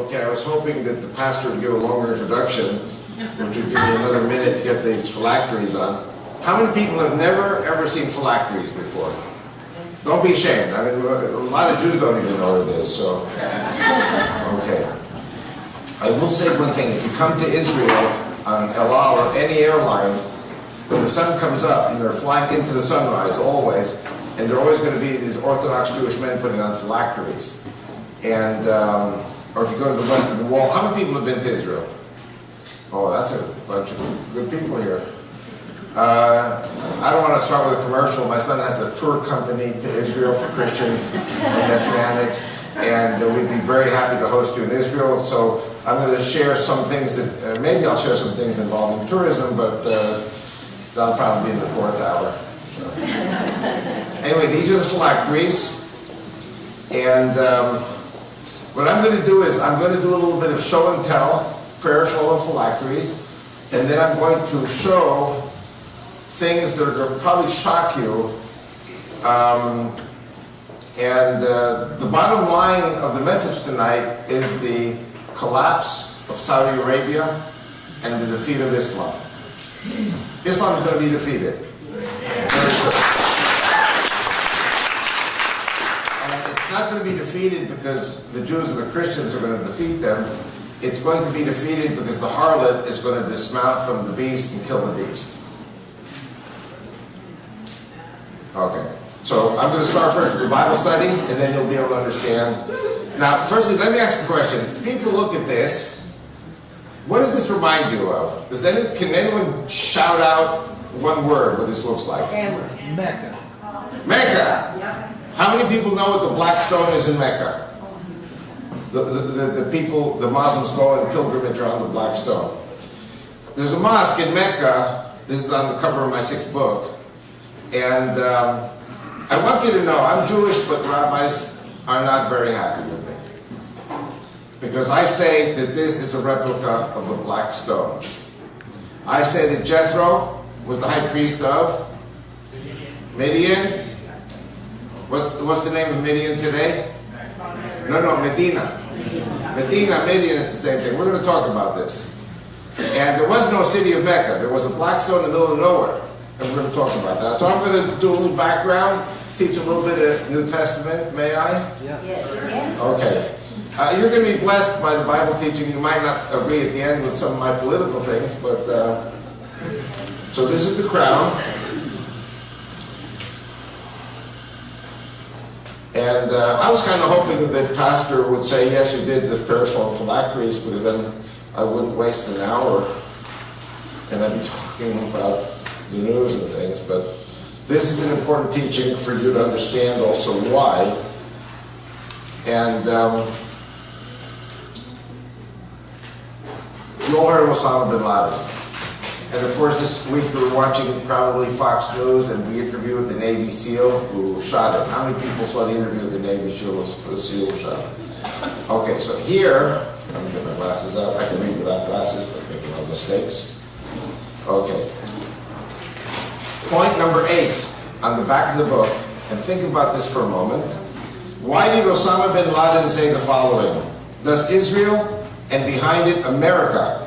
Okay, I was hoping that the pastor would give a longer introduction, which would give me another minute to get these phylacteries on. How many people have never, ever seen phylacteries before? Don't be ashamed. I mean, a lot of Jews don't even know what it is, so. Okay. I will say one thing. If you come to Israel on El Al or any airline, when the sun comes up, and they're flying into the sunrise always, and there are always going to be these Orthodox Jewish men putting on phylacteries. And, or if you go to the Western Wall, how many people have been to Israel? Oh, that's a bunch of good people here. I don't want to start with a commercial. My son has a tour company to Israel for Christians and Messianics, and we'd be very happy to host you in Israel. So I'm going to share some things that, maybe I'll share some things involving tourism, but that'll probably be in the 4th hour. So. Anyway, these are the phylacteries, and what I'm going to do is I'm going to do a little bit of show and tell, prayer, show, and phylacteries, and then I'm going to show things that will probably shock you. The bottom line of the message tonight is the collapse of Saudi Arabia and the defeat of Islam. Islam is going to be defeated. And it's not going to be defeated because the Jews and the Christians are going to defeat them. It's going to be defeated because the harlot is going to dismount from the beast and kill the beast. Okay, so I'm going to start first with the Bible study, and then you'll be able to understand. Now, firstly, let me ask a question. People look at this. What does this remind you of? Can anyone shout out one word what this looks like? Mecca. Mecca! Yep. How many people know what the black stone is in Mecca? The people, the Muslims go on pilgrimage around the black stone. There's a mosque in Mecca. This is on the cover of my 6th book. And I want you to know, I'm Jewish, but rabbis are not very happy with me. Because I say that this is a replica of the black stone. I say that Jethro was the high priest of Midian. What's the name of Midian today? No, Medina. Medina, Midian, it's the same thing. We're going to talk about this. And there was no city of Mecca. There was a black stone in the middle of nowhere. And we're going to talk about that. So I'm going to do a little background, teach a little bit of New Testament. May I? Yes. Yes. Okay. You're going to be blessed by the Bible teaching. You might not agree at the end with some of my political things, but so this is the crown. And I was kind of hoping that Pastor would say, yes, you did the prayer, show, and phylacteries, because then I wouldn't waste an hour and I'd be talking about the news and things. But this is an important teaching for you to understand also why. And you all heard of Osama bin Laden. And of course this week we were watching probably Fox News and the interview with the Navy SEAL who shot him. How many people saw the interview with the Navy SEAL who shot him? Okay, so here, let me get my glasses out. I can read without glasses, but making no mistakes. Okay. Point number 8 on the back of the book, and think about this for a moment. Why did Osama bin Laden say the following? Thus Israel, and behind it America,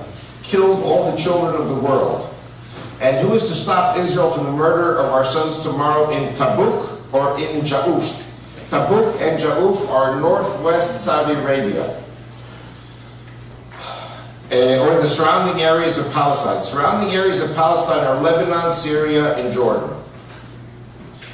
killed all the children of the world. And who is to stop Israel from the murder of our sons tomorrow in Tabuk or in Ja'uf? Tabuk and Ja'uf are northwest Saudi Arabia. Or in the surrounding areas of Palestine. Surrounding areas of Palestine are Lebanon, Syria, and Jordan.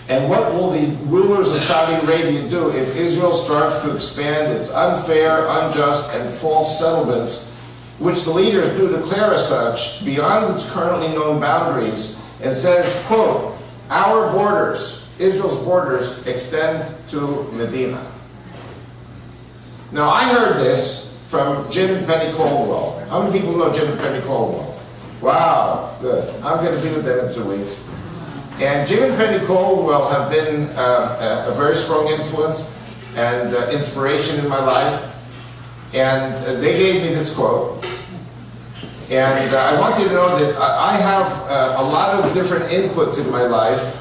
And what will the rulers of Saudi Arabia do if Israel starts to expand its unfair, unjust, and false settlements, which the leaders do declare as such, beyond its currently known boundaries, and says, quote, our borders, Israel's borders, extend to Medina. Now I heard this from Jim and Penny Caldwell. How many people know Jim and Penny Caldwell? Wow, good. I'm going to be with them in 2 weeks. And Jim and Penny Caldwell have been a very strong influence and inspiration in my life. And they gave me this quote. And I want you to know that I have a lot of different inputs in my life.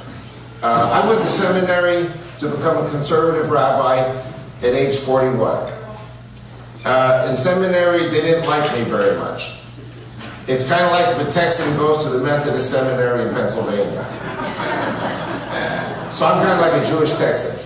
I went to seminary to become a conservative rabbi at age 41. In seminary, they didn't like me very much. It's kind of like if a Texan goes to the Methodist seminary in Pennsylvania. So I'm kind of like a Jewish Texan.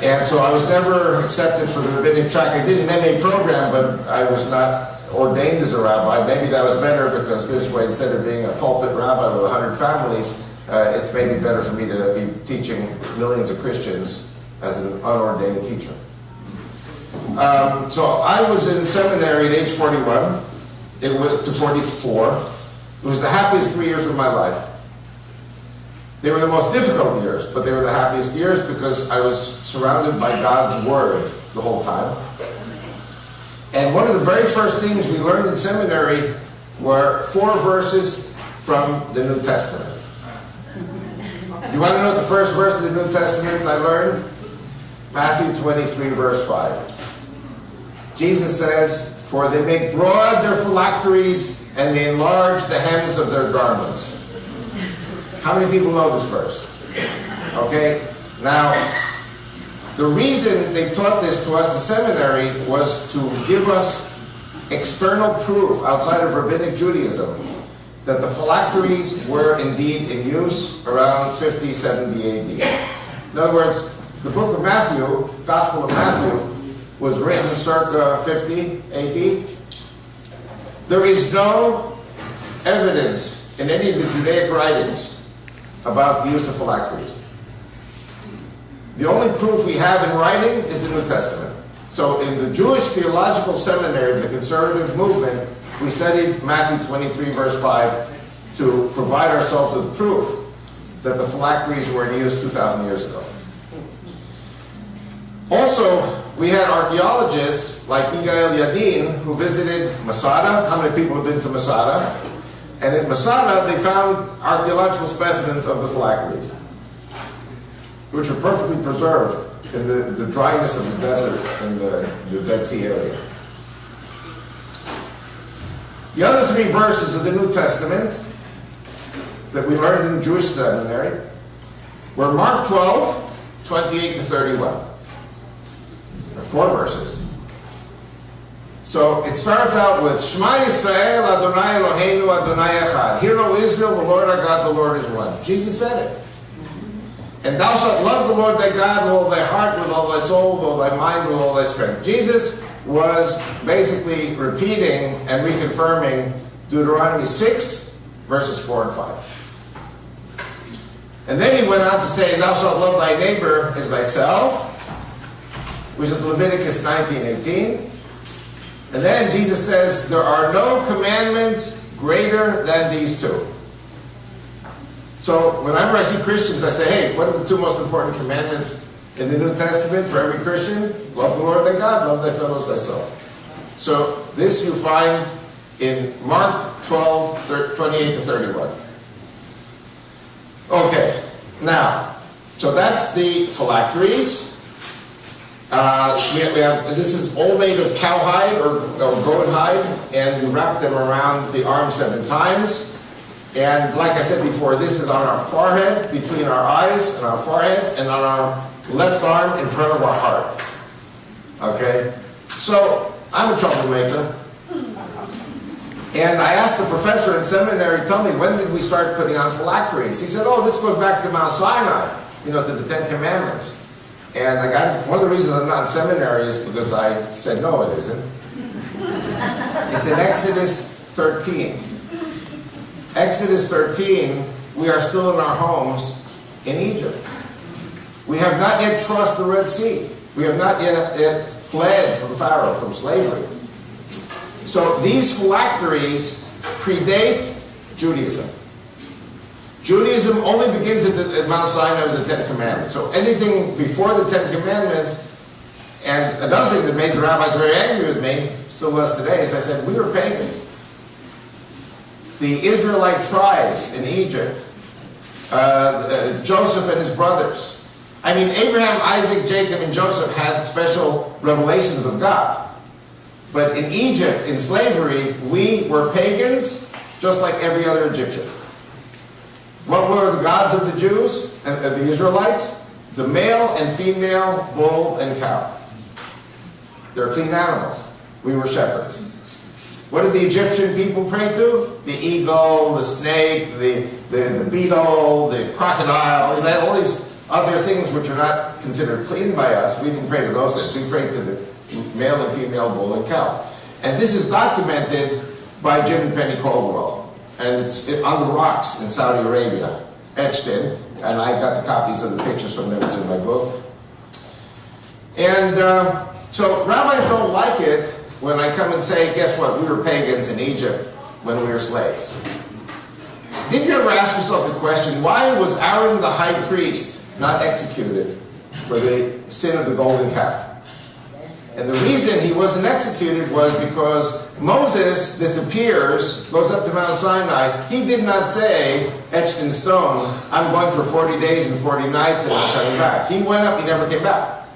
And so I was never accepted for the rabbinic track. I did an MA program, but I was not ordained as a rabbi. Maybe that was better because this way, instead of being a pulpit rabbi with 100 families, it's maybe better for me to be teaching millions of Christians as an unordained teacher. So I was in seminary at age 41. It went to 44. It was the happiest 3 years of my life. They were the most difficult years, but they were the happiest years because I was surrounded by God's Word the whole time. And one of the very first things we learned in seminary were 4 verses from the New Testament. Do you want to know what the first verse of the New Testament I learned? Matthew 23, verse 5. Jesus says, "For they make broad their phylacteries, and they enlarge the hems of their garments." How many people know this verse? Okay, now, the reason they taught this to us in seminary was to give us external proof outside of rabbinic Judaism that the phylacteries were indeed in use around 50, 70 AD. In other words, the book of Matthew, Gospel of Matthew, was written circa 50 AD. There is no evidence in any of the Judaic writings about the use of phylacteries. The only proof we have in writing is the New Testament. So in the Jewish Theological Seminary, the conservative movement, we studied Matthew 23, verse 5, to provide ourselves with proof that the phylacteries were in use 2,000 years ago. Also, we had archaeologists like Yigael Yadin who visited Masada. How many people have been to Masada? And in Masada, they found archaeological specimens of the phylacteries, which are perfectly preserved in the dryness of the desert in the Dead Sea area. The other 3 verses of the New Testament that we learned in Jewish seminary were Mark 12, 28 to 31. There are 4 verses. So it starts out with Shema Yisrael Adonai Eloheinu Adonai Echad. Hear, O Israel, the Lord our God, the Lord is one. Jesus said it. And thou shalt love the Lord thy God with all thy heart, with all thy soul, with all thy mind, with all thy strength. Jesus was basically repeating and reconfirming Deuteronomy 6, verses 4 and 5. And then he went on to say, thou shalt love thy neighbor as thyself, which is Leviticus 19:18. And then Jesus says, there are no commandments greater than these 2. So whenever I see Christians, I say, hey, what are the 2 most important commandments in the New Testament for every Christian? Love the Lord thy God, love thy fellow as thyself. So this you find in Mark 12, 28 to 31. Okay, now, so that's the phylacteries. This is all made of cowhide or goat hide, and we wrap them around the arm 7 times. And like I said before, this is on our forehead, between our eyes and our forehead, and on our left arm in front of our heart. Okay? So, I'm a troublemaker. And I asked the professor in seminary, tell me, when did we start putting on phylacteries? He said, oh, this goes back to Mount Sinai, to the 10 Commandments. And I got one of the reasons I'm not in seminary is because I said, no, it isn't. It's in Exodus 13. Exodus 13, we are still in our homes in Egypt. We have not yet crossed the Red Sea. We have not yet fled from Pharaoh, from slavery. So these phylacteries predate Judaism. Judaism only begins at Mount Sinai with the 10 Commandments. So anything before the 10 Commandments, and another thing that made the rabbis very angry with me, still does today, is I said, we were pagans. The Israelite tribes in Egypt, Joseph and his brothers. I mean, Abraham, Isaac, Jacob, and Joseph had special revelations of God. But in Egypt, in slavery, we were pagans, just like every other Egyptian. What were the gods of the Jews and the Israelites? The male and female bull and cow. They're clean animals. We were shepherds. What did the Egyptian people pray to? The eagle, the snake, the beetle, the crocodile, and all these other things which are not considered clean by us. We didn't pray to those things. We prayed to the male and female bull and cow. And this is documented by Jim and Penny Caldwell. And it's on the rocks in Saudi Arabia, etched in. And I got the copies of the pictures from them. It's in my book. And so rabbis don't like it when I come and say, guess what, we were pagans in Egypt when we were slaves. Did you ever ask yourself the question, why was Aaron the high priest not executed for the sin of the golden calf? And the reason he wasn't executed was because Moses disappears, goes up to Mount Sinai. He did not say, etched in stone, I'm going for 40 days and 40 nights and I'm coming back. He went up, he never came back.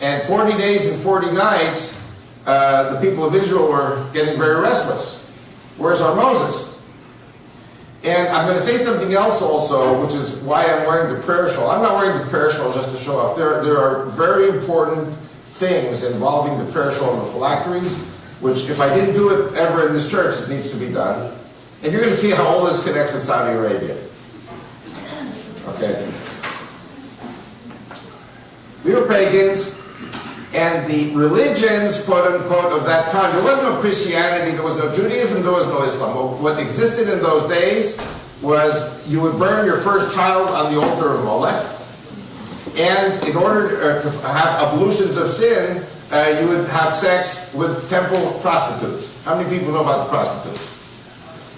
And 40 days and 40 nights, the people of Israel were getting very restless. Where's our Moses? And I'm going to say something else also, which is why I'm wearing the prayer shawl. I'm not wearing the prayer shawl just to show off. There are very important things involving the prayer shawl and the phylacteries, which if I didn't do it ever in this church, it needs to be done. And you're going to see how all this connects with Saudi Arabia. Okay. We were pagans. And the religions, quote-unquote, of that time, there was no Christianity, there was no Judaism, there was no Islam. What existed in those days was you would burn your first child on the altar of Molech, and in order to have ablutions of sin, you would have sex with temple prostitutes. How many people know about the prostitutes?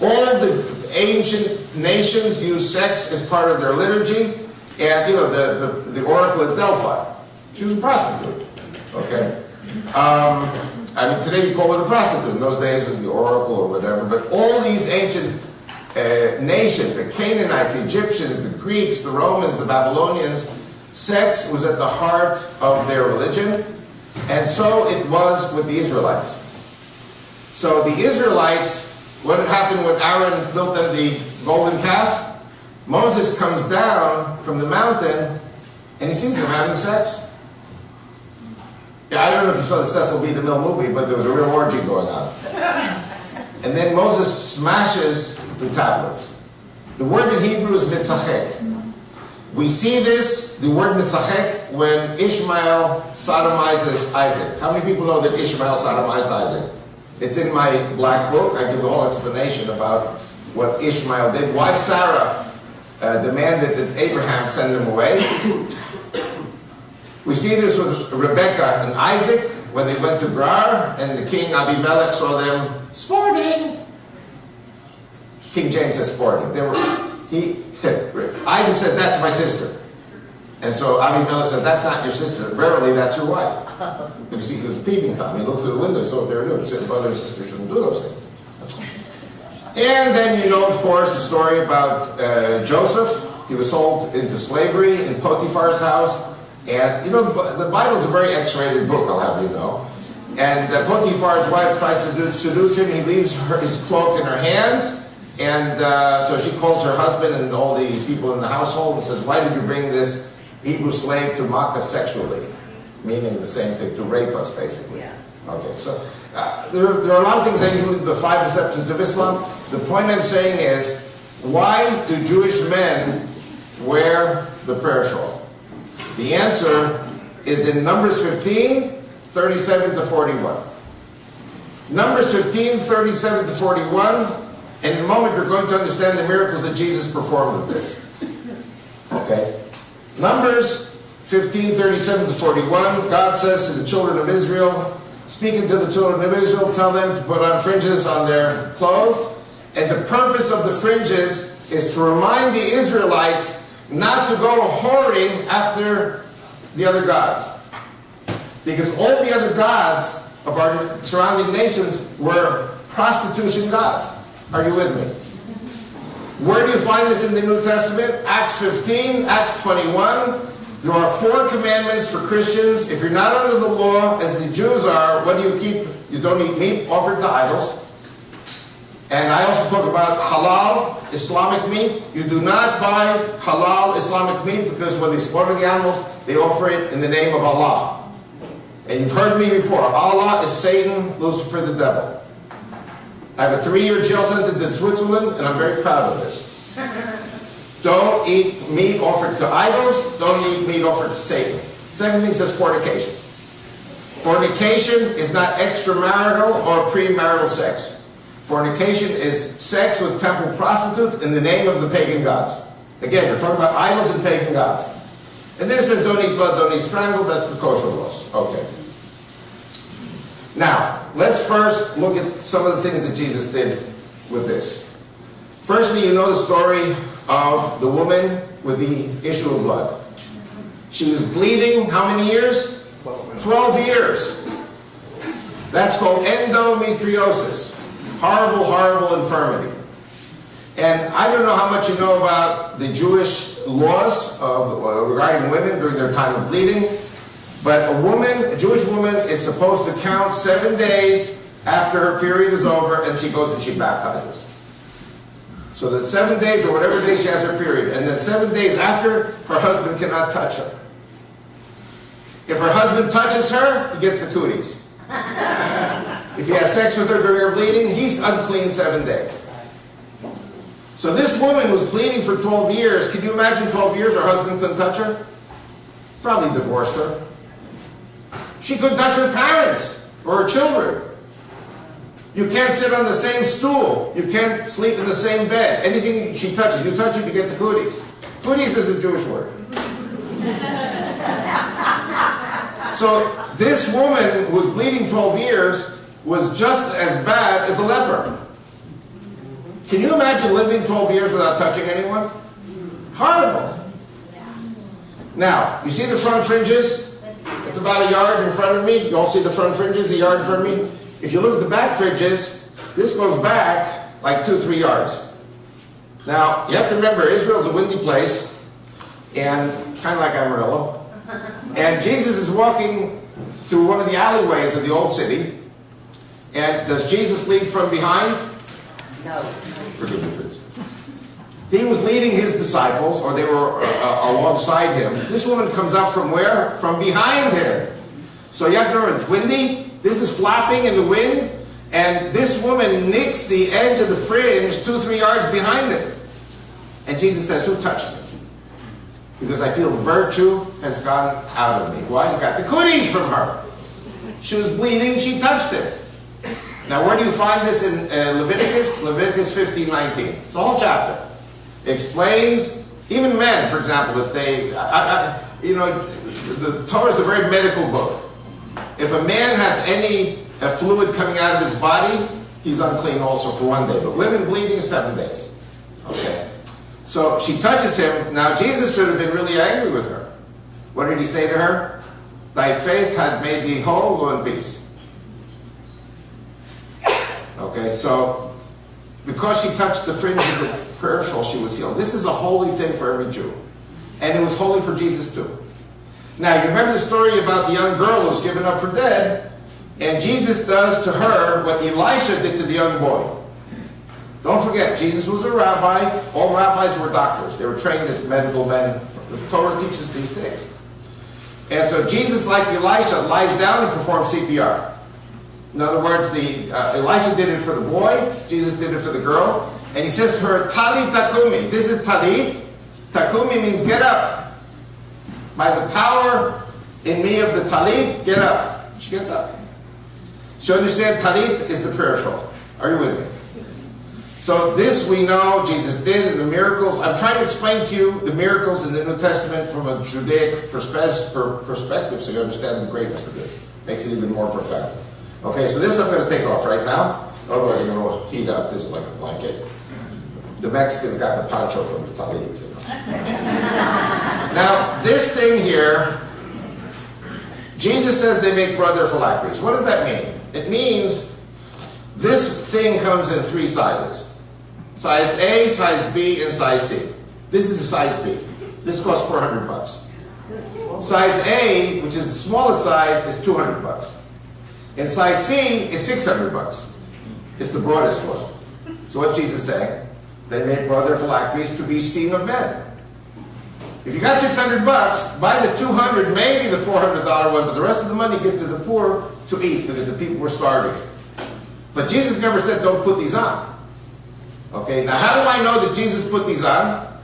All the ancient nations used sex as part of their liturgy, and you know, the oracle at Delphi, she was a prostitute. Okay, I mean today you call it a prostitute. In those days it was the oracle or whatever. But all these ancient nations, the Canaanites, the Egyptians, the Greeks, the Romans, the Babylonians, sex was at the heart of their religion, and so it was with the Israelites. So the Israelites, what had happened when Aaron built them the golden calf? Moses comes down from the mountain and he sees them having sex. Yeah, I don't know if you saw the Cecil B. DeMille movie, but there was a real orgy going on. And then Moses smashes the tablets. The word in Hebrew is mitzachek. We see this, the word mitzachek, when Ishmael sodomizes Isaac. How many people know that Ishmael sodomized Isaac? It's in my black book. I give the whole explanation about what Ishmael did, why Sarah demanded that Abraham send him away. We see this with Rebekah and Isaac when they went to Gerar, and the king Avi Lipkin saw them sporting. King James says sporting. Isaac said, "That's my sister," and so Avi Lipkin said, "That's not your sister. Verily, that's your wife." You see, it was peeping Tom. He looked through the window, saw what they were doing. He said, "Brother and sister shouldn't do those things." And then you know, of course, the story about Joseph. He was sold into slavery in Potiphar's house. And, you know, the Bible is a very X-rated book, I'll have you know. And Potiphar's wife tries to seduce him. He leaves his cloak in her hands. And so she calls her husband and all the people in the household and says, "Why did you bring this Hebrew slave to mock us sexually?" Meaning the same thing, to rape us, basically. Yeah. Okay, so there are a lot of things I usually, the 5 deceptions of Islam. The point I'm saying is, why do Jewish men wear the prayer shawl? The answer is in Numbers 15, 37 to 41. Numbers 15, 37 to 41, and in a moment you're going to understand the miracles that Jesus performed with this. Okay? Numbers 15, 37 to 41, God says to the children of Israel, speaking to the children of Israel, tell them to put on fringes on their clothes, and the purpose of the fringes is to remind the Israelites not to go whoring after the other gods. Because all the other gods of our surrounding nations were prostitution gods. Are you with me? Where do you find this in the New Testament? Acts 15, Acts 21. There are 4 commandments for Christians. If you're not under the law, as the Jews are, what do you keep? You don't eat meat offered to idols. And I also talk about halal Islamic meat. You do not buy halal Islamic meat because when they slaughter the animals, they offer it in the name of Allah. And you've heard me before. Allah is Satan, Lucifer the devil. I have a 3-year jail sentence in Switzerland, and I'm very proud of this. Don't eat meat offered to idols. Don't eat meat offered to Satan. Second thing says fornication. Fornication is not extramarital or premarital sex. Fornication is sex with temple prostitutes in the name of the pagan gods. Again, we're talking about idols and pagan gods. And then it says don't eat blood, don't eat strangled. That's the kosher laws. Okay. Now, let's first look at some of the things that Jesus did with this. Firstly, you know the story of the woman with the issue of blood. She was bleeding how many years? 12 years. That's called endometriosis. Horrible, horrible infirmity. And I don't know how much you know about the Jewish laws regarding women during their time of bleeding, but a Jewish woman is supposed to count 7 days after her period is over, and she goes and she baptizes. So that 7 days or whatever day she has her period, and then 7 days after, her husband cannot touch her. If her husband touches her, he gets the cooties. If he has sex with her during her bleeding, he's unclean 7 days. So this woman was bleeding for 12 years. Can you imagine 12 years her husband couldn't touch her? Probably divorced her. She couldn't touch her parents or her children. You can't sit on the same stool. You can't sleep in the same bed. Anything she touches, you touch it, you get the cooties. Cooties is a Jewish word. So this woman who was bleeding 12 years was just as bad as a leper. Can you imagine living 12 years without touching anyone? Horrible. Now, you see the front fringes? It's about a yard in front of me. You all see the front fringes, a yard in front of me? If you look at the back fringes, this goes back like 2-3 yards. Now, you have to remember, Israel's a windy place, and kind of like Amarillo. And Jesus is walking through one of the alleyways of the old city. And does Jesus lead from behind? No. Forgive me for this. He was leading his disciples, or they were alongside him. This woman comes up from where? From behind him. So you have to remember, it's windy. This is flapping in the wind. And this woman nicks the edge of the fringe 2-3 yards behind him. And Jesus says, who touched me? Because I feel virtue has gone out of me. Why? He got the cooties from her. She was bleeding, she touched it. Now where do you find this in Leviticus? Leviticus 15:19. It's a whole chapter. It explains, even men, for example, if they, you know, the Torah is a very medical book. If a man has any fluid coming out of his body, he's unclean also for 1 day. But women bleeding is 7 days. Okay. So she touches him. Now Jesus should have been really angry with her. What did he say to her? Thy faith hath made thee whole, go in peace. Okay, so because she touched the fringe of the prayer shawl, she was healed. This is a holy thing for every Jew. And it was holy for Jesus too. Now, you remember the story about the young girl who was given up for dead, and Jesus does to her what Elisha did to the young boy. Don't forget, Jesus was a rabbi. All rabbis were doctors. They were trained as medical men. The Torah teaches these things. And so Jesus, like Elisha, lies down and performs CPR. In other words, Elisha did it for the boy. Jesus did it for the girl. And he says to her, Talit takumi. This is Talit. Takumi means get up. By the power in me of the Talit, get up. She gets up. So understand, Talit is the prayer shawl. Are you with me? So this we know Jesus did in the miracles. I'm trying to explain to you the miracles in the New Testament from a Judaic perspective so you understand the greatness of this. Makes it even more profound. Okay, so this I'm going to take off right now. Otherwise I'm going to heat up. This is like a blanket. The Mexicans got the poncho from the Talit. You know? Now, this thing here, Jesus says they make brother phylacteries. What does that mean? It means this thing comes in 3 sizes. Size A, size B, and size C. This is the size B. This costs $400. Size A, which is the smallest size, is $200. And size C is $600. It's the broadest one. So what Jesus is saying? They made brother phylacteries to be seen of men. If you got 600 bucks, buy the 200, maybe the $400 one, but the rest of the money give to the poor to eat because the people were starving. But Jesus never said, don't put these on. Okay, now how do I know that Jesus put these on?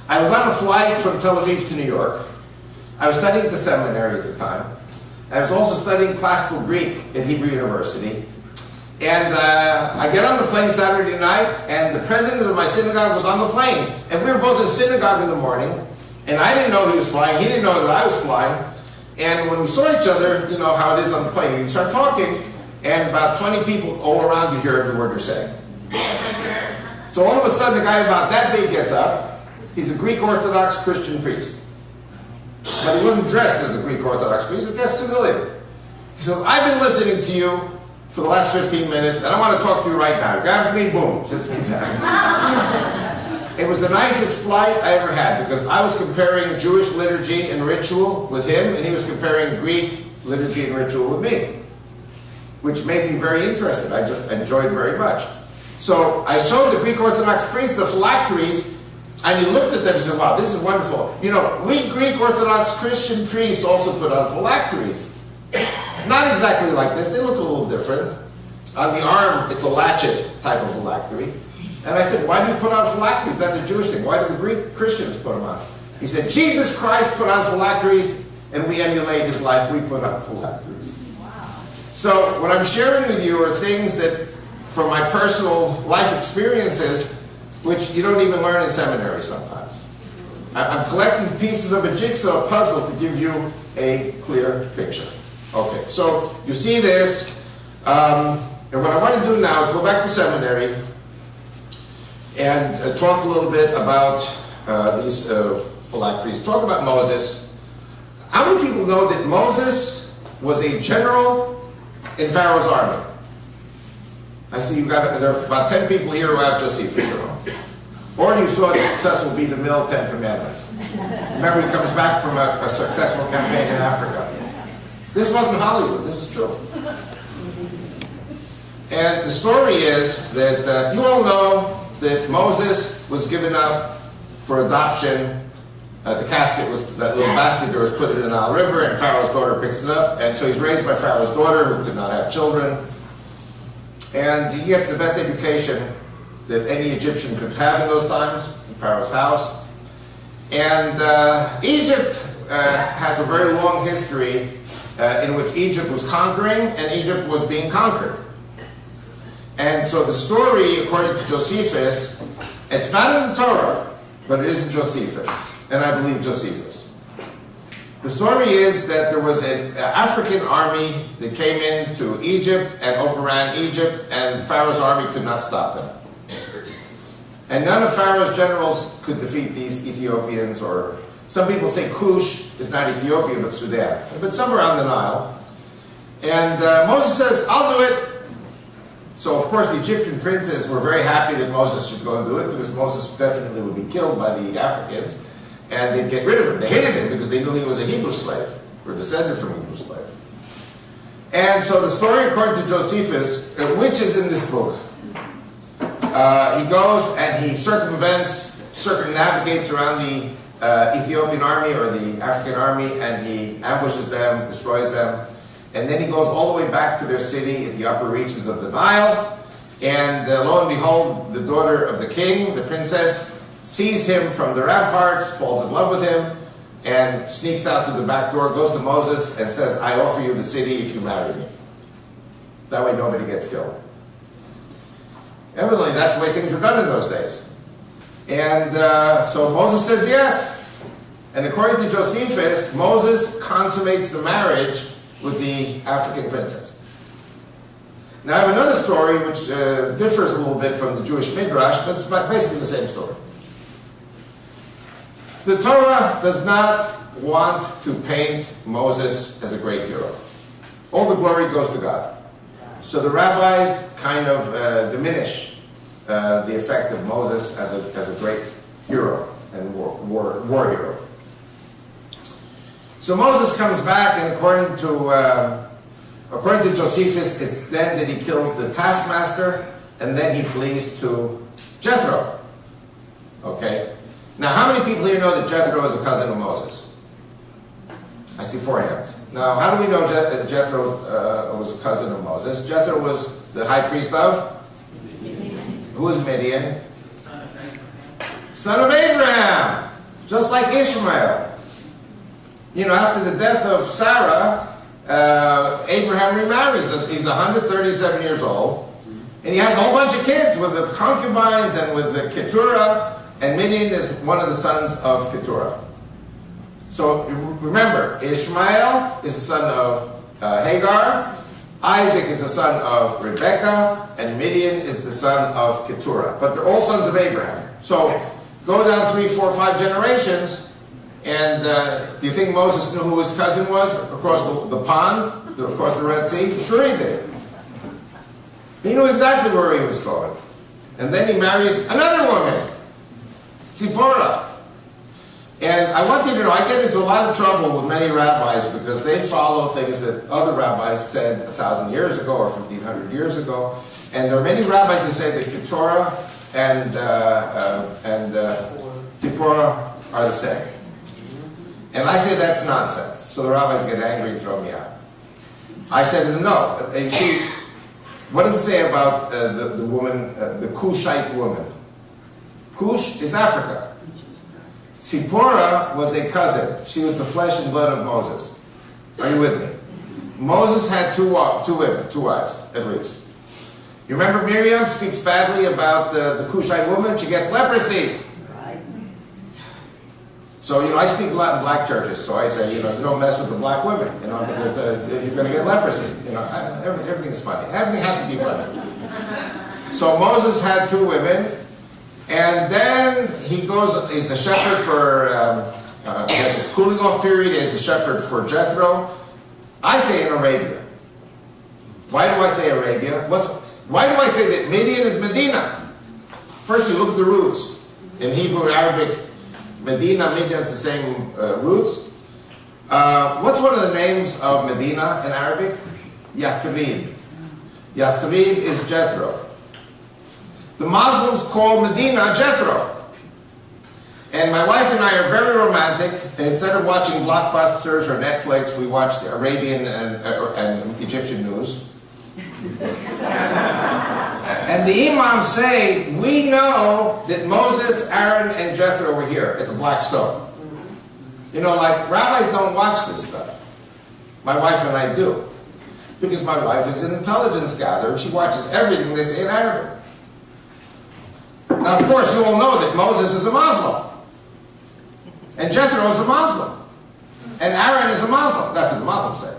I was on a flight from Tel Aviv to New York. I was studying at the seminary at the time. I was also studying classical Greek at Hebrew University. And I get on the plane Saturday night, and the president of my synagogue was on the plane. And we were both in synagogue in the morning, and I didn't know he was flying. He didn't know that I was flying. And when we saw each other, you know how it is on the plane. You start talking, and about 20 people all around you hear every word you're saying. So all of a sudden, a guy about that big gets up. He's a Greek Orthodox Christian priest. But he wasn't dressed as a Greek Orthodox priest, he was dressed civilian. He says, I've been listening to you for the last 15 minutes, and I want to talk to you right now. Grabs me, boom, sits me down. It was the nicest flight I ever had, because I was comparing Jewish liturgy and ritual with him, and he was comparing Greek liturgy and ritual with me, which made me very interested. I just enjoyed very much. So I showed the Greek Orthodox priest the phylacteries, and he looked at them and said, wow, this is wonderful. You know, we Greek Orthodox Christian priests also put on phylacteries. Not exactly like this. They look a little different. On the arm, it's a latchet type of phylactery. And I said, why do you put on phylacteries? That's a Jewish thing. Why do the Greek Christians put them on? He said, Jesus Christ put on phylacteries, and we emulate his life. We put on phylacteries. Wow. So what I'm sharing with you are things that, from my personal life experiences, which you don't even learn in seminary sometimes. I'm collecting pieces of a jigsaw puzzle to give you a clear picture. Okay, so you see this, and what I want to do now is go back to seminary and talk a little bit about these phylacteries. Talk about Moses. How many people know that Moses was a general in Pharaoh's army? I see you got, there are about 10 people here who have Josephus at home. Or you saw the successful Be the Mill 10 Commandments. Remember, he comes back from a successful campaign in Africa. This wasn't Hollywood, this is true. And the story is that you all know that Moses was given up for adoption. The casket was, that little basket there was put in the Nile River, and Pharaoh's daughter picks it up. And so he's raised by Pharaoh's daughter, who could not have children. And he gets the best education that any Egyptian could have in those times, in Pharaoh's house. And Egypt has a very long history in which Egypt was conquering and Egypt was being conquered. And so the story, according to Josephus, it's not in the Torah, but it is in Josephus, and I believe Josephus. The story is that there was an African army that came into Egypt and overran Egypt, and Pharaoh's army could not stop them. And none of Pharaoh's generals could defeat these Ethiopians, or some people say Cush is not Ethiopia, but Sudan, but somewhere on the Nile. And Moses says, I'll do it. So of course the Egyptian princes were very happy that Moses should go and do it, because Moses definitely would be killed by the Africans, and they'd get rid of him. They hated him because they knew he was a Hebrew slave, or descended from Hebrew slaves. And so the story, according to Josephus, which is in this book, he goes and he circumnavigates around the Ethiopian army or the African army, and he ambushes them, destroys them, and then he goes all the way back to their city at the upper reaches of the Nile, and lo and behold, the daughter of the king, the princess, sees him from the ramparts, falls in love with him, and sneaks out through the back door, goes to Moses and says, I offer you the city if you marry me. That way nobody gets killed. Evidently, that's the way things were done in those days. And so Moses says yes. And according to Josephus, Moses consummates the marriage with the African princess. Now I have another story which differs a little bit from the Jewish Midrash, but it's basically the same story. The Torah does not want to paint Moses as a great hero. All the glory goes to God. So the rabbis kind of diminish the effect of Moses as a great hero and war hero. So Moses comes back, and according to Josephus, it's then that he kills the taskmaster, and then he flees to Jethro. Okay, Now, how many people here know that Jethro is a cousin of Moses? I see 4 hands. Now, how do we know Jethro was a cousin of Moses? Jethro was the high priest of? Who was Midian? Son of Abraham. Just like Ishmael. You know, after the death of Sarah, Abraham remarries us. He's 137 years old. And he has a whole bunch of kids with the concubines and with the Keturah. And Midian is one of the sons of Keturah. So remember, Ishmael is the son of Hagar. Isaac is the son of Rebekah. And Midian is the son of Keturah. But they're all sons of Abraham. So go down 3, 4, 5 generations. And do you think Moses knew who his cousin was across the pond, across the Red Sea? Sure he did. He knew exactly where he was going. And then he marries another woman, Zipporah. And I want you to know, I get into a lot of trouble with many rabbis because they follow things that other rabbis said 1,000 years ago or 1,500 years ago. And there are many rabbis who say that Keturah and Zipporah are the same. And I say that's nonsense. So the rabbis get angry and throw me out. I said, no. You see, what does it say about the woman, the Cushite woman? Cush is Africa. Zipporah was a cousin. She was the flesh and blood of Moses. Are you with me? Moses had two women, 2 wives, at least. You remember Miriam speaks badly about the Cushite woman? She gets leprosy. So, you know, I speak a lot in black churches, so I say, you know, you don't mess with the black women, you know, because you're going to get leprosy. You know, everything's funny. Everything has to be funny. So Moses had 2 women, and then he goes, he's a shepherd for, he has his cooling off period, he's a shepherd for Jethro. I say in Arabia. Why do I say Arabia? Why do I say that Midian is Medina? First, you look at the roots. In Hebrew and Arabic, Medina, Midian, it's the same roots. What's one of the names of Medina in Arabic? Yathrib. Yathrib is Jethro. The Muslims call Medina Jethro. And my wife and I are very romantic. And instead of watching blockbusters or Netflix, we watch the Arabian and Egyptian news. And the imams say, we know that Moses, Aaron, and Jethro were here at the Black Stone. You know, like, rabbis don't watch this stuff. My wife and I do. Because my wife is an intelligence gatherer, and she watches everything they say in Arabic. Now, of course, you all know that Moses is a Muslim. And Jethro is a Muslim. And Aaron is a Muslim. That's what the Muslims say.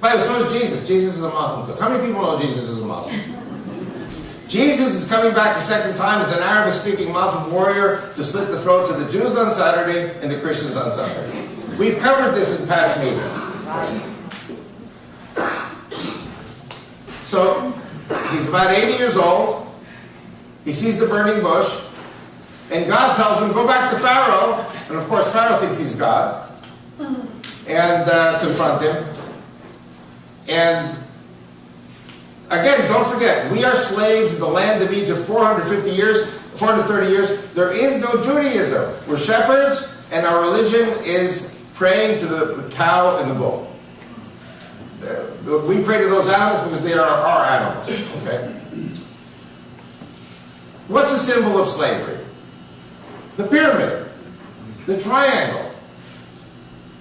But so is Jesus. Jesus is a Muslim too. How many people know Jesus is a Muslim? Jesus is coming back a second time as an Arabic-speaking Muslim warrior to slit the throats of the Jews on Saturday and the Christians on Sunday. We've covered this in past meetings. So, he's about 80 years old. He sees the burning bush. And God tells him, go back to Pharaoh. And of course, Pharaoh thinks he's God. And confront him. And again, don't forget, we are slaves in the land of Egypt 450 years, 430 years. There is no Judaism. We're shepherds, and our religion is praying to the cow and the bull. We pray to those animals because they are our animals. Okay? What's the symbol of slavery? The pyramid. The triangle.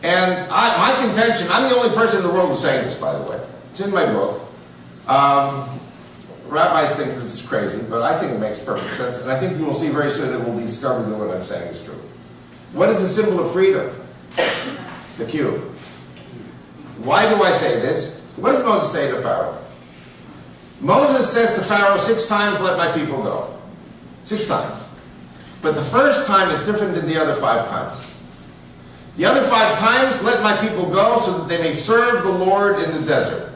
And my contention, I'm the only person in the world who's saying this, by the way. It's in my book. Rabbis think this is crazy, but I think it makes perfect sense. And I think you will see very soon it will be discovered that what I'm saying is true. What is the symbol of freedom? The cube. Why do I say this? What does Moses say to Pharaoh? Moses says to Pharaoh 6 times, let my people go. 6 times. But the first time is different than the other 5 times. The other 5 times, let my people go so that they may serve the Lord in the desert.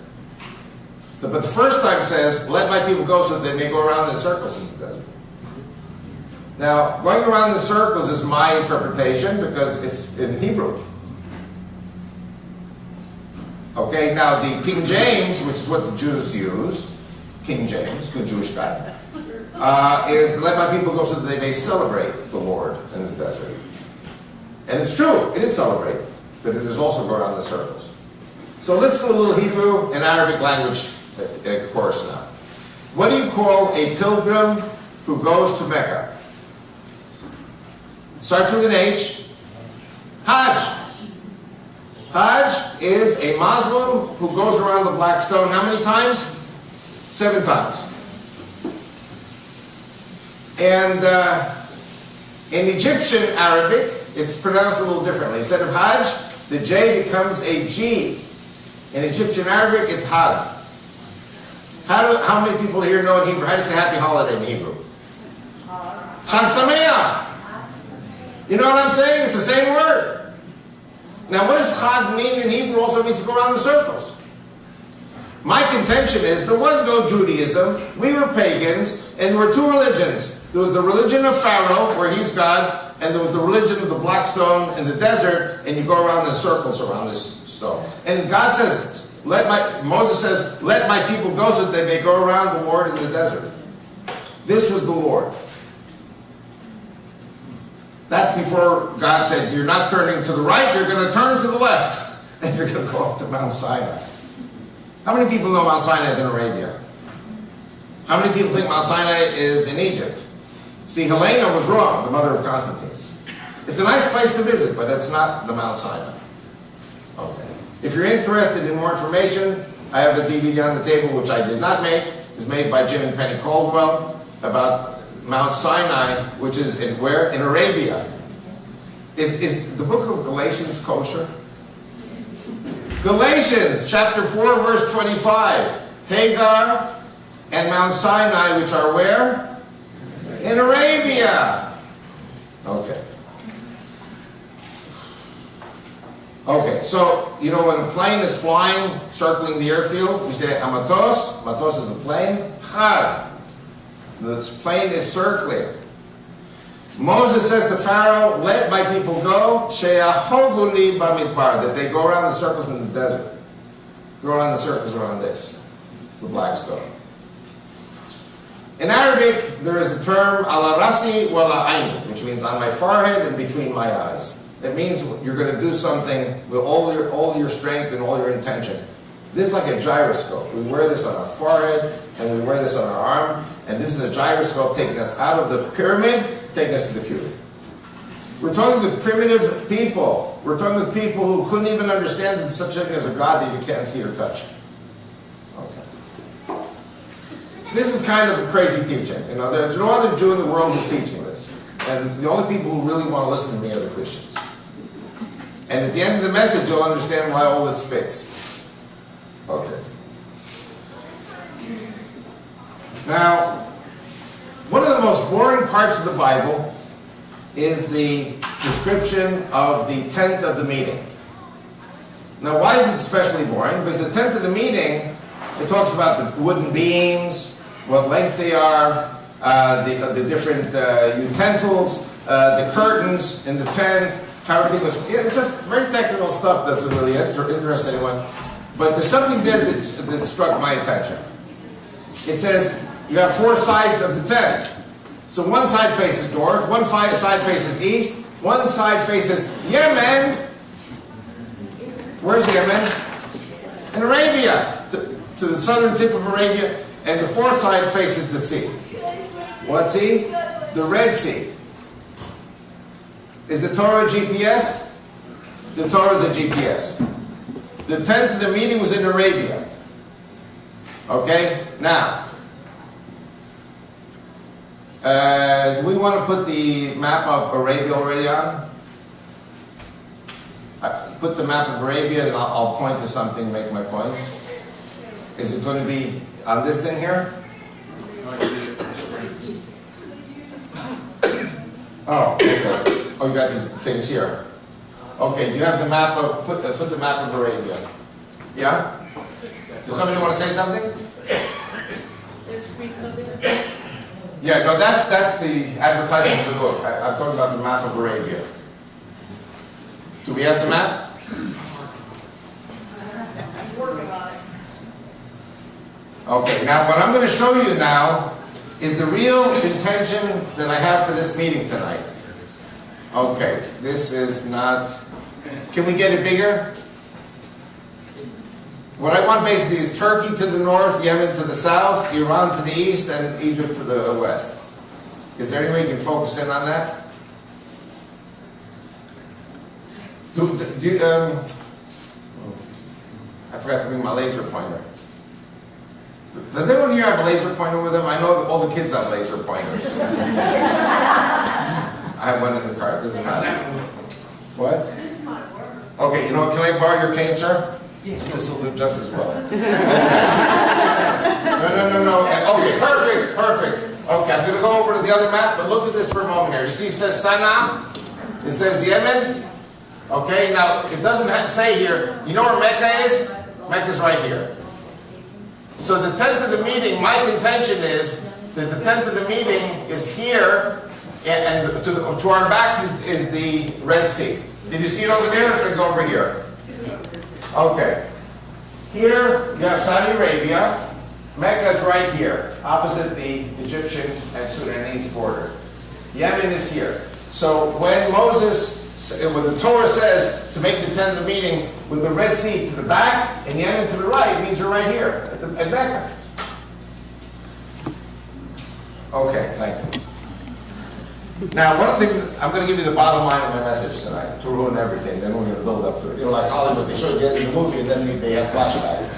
But the first time says, let my people go so that they may go around in circles in the desert. Now, going around in circles is my interpretation because it's in Hebrew. Okay, now the King James, which is what the Jews use, King James, good Jewish guy, is let my people go so that they may celebrate the Lord in the desert. And it's true, it is celebrated, but it is also go around the circles. So let's do a little Hebrew and Arabic language course now. What do you call a pilgrim who goes to Mecca? Starts with an H. Hajj. Hajj is a Muslim who goes around the Black Stone how many times? 7 times. And in Egyptian Arabic, it's pronounced a little differently. Instead of Hajj, the J becomes a G. In Egyptian Arabic, it's Hajj. How many people here know in Hebrew? How do you say happy holiday in Hebrew? Chag Sameach. You know what I'm saying? It's the same word. Now, what does Chag mean in Hebrew? Also means to go around the circles. My contention is there was no Judaism. We were pagans, and there were 2 religions. There was the religion of Pharaoh, where he's God, and there was the religion of the black stone in the desert, and you go around in circles around this stone. And God says, Moses says, let my people go so that they may go around the Lord in the desert. This was the Lord. That's before God said, you're not turning to the right, you're going to turn to the left. And you're going to go up to Mount Sinai. How many people know Mount Sinai is in Arabia? How many people think Mount Sinai is in Egypt? See, Helena was wrong, the mother of Constantine. It's a nice place to visit, but it's not the Mount Sinai. Okay. If you're interested in more information, I have a DVD on the table, which I did not make. It was made by Jim and Penny Caldwell, about Mount Sinai, which is in where? In Arabia. Is the book of Galatians kosher? Galatians chapter 4 verse 25. Hagar and Mount Sinai, which are where? In Arabia. Okay. Okay, so, you know, when a plane is flying, circling the airfield, we say amatos. Matos is a plane. Chag. This plane is circling. Moses says to Pharaoh, let my people go, she'achogu li bamidbar, that they go around the circles in the desert. Go around the circles around this, the black stone. In Arabic, there is the term ala rasi wa la aini, which means on my forehead and between my eyes. It means you're going to do something with all your strength and all your intention. This is like a gyroscope. We wear this on our forehead and we wear this on our arm, and this is a gyroscope taking us out of the pyramid, taking us to the cube. We're talking with primitive people. We're talking with people who couldn't even understand that such a thing as a God that you can't see or touch. Okay. This is kind of a crazy teaching. You know, there's no other Jew in the world who's teaching this. And the only people who really want to listen to me are the Christians. And at the end of the message, you'll understand why all this fits. Okay. Now, one of the most boring parts of the Bible is the description of the tent of the meeting. Now, why is it especially boring? Because the tent of the meeting, it talks about the wooden beams, what length they are, the different utensils, the curtains in the tent, how everything was. It's just very technical stuff. Doesn't really interest anyone. But there's something there that struck my attention. It says you have 4 sides of the tent. So one side faces north, one side faces east, one side faces Yemen. Where's Yemen? In Arabia, to the southern tip of Arabia, and the 4th side faces the sea. What sea? The Red Sea. Is the Torah a GPS? The Torah is a GPS. The tent of the meeting was in Arabia. Okay? Now, do we want to put the map of Arabia already on? Put the map of Arabia and I'll point to something and make my point. Is it going to be on this thing here? Oh, okay. Oh, you got these things here. Okay, do you have the map of, put the map of Arabia. Yeah? Does somebody want to say something? Yeah, no, that's the advertisement of the book. I'm talking about the map of Arabia. Do we have the map? Okay, now what I'm going to show you now is the real intention that I have for this meeting tonight. Okay, this is not... Can we get it bigger? What I want basically is Turkey to the north, Yemen to the south, Iran to the east, and Egypt to the west. Is there any way you can focus in on that? I forgot to bring my laser pointer. Does anyone here have a laser pointer with them? I know that all the kids have laser pointers. I have one in the car, it doesn't matter. What? Okay, you know what, can I borrow your cane, sir? This will do just as well. No. Okay, perfect. Okay, I'm going to go over to the other map, but look at this for a moment here. You see it says Sana'a? It says Yemen. Okay, now it doesn't say here, you know where Mecca is? Mecca's right here. So the tent of the meeting, my contention is that the tent of the meeting is here, and to our backs is the Red Sea. Did you see it over there, or should I go over here? Okay. Here you have Saudi Arabia. Mecca is right here, opposite the Egyptian and Sudanese border. Yemen is here. So when the Torah says to make the tent of meeting with the Red Sea to the back and Yemen to the right, it means you're right here at Mecca. Okay, thank you. Now, one of the things, I'm going to give you the bottom line of my message tonight to ruin everything. Then we're going to build up to it. You know, like Hollywood, they show you the end of the movie and then they have flashbacks.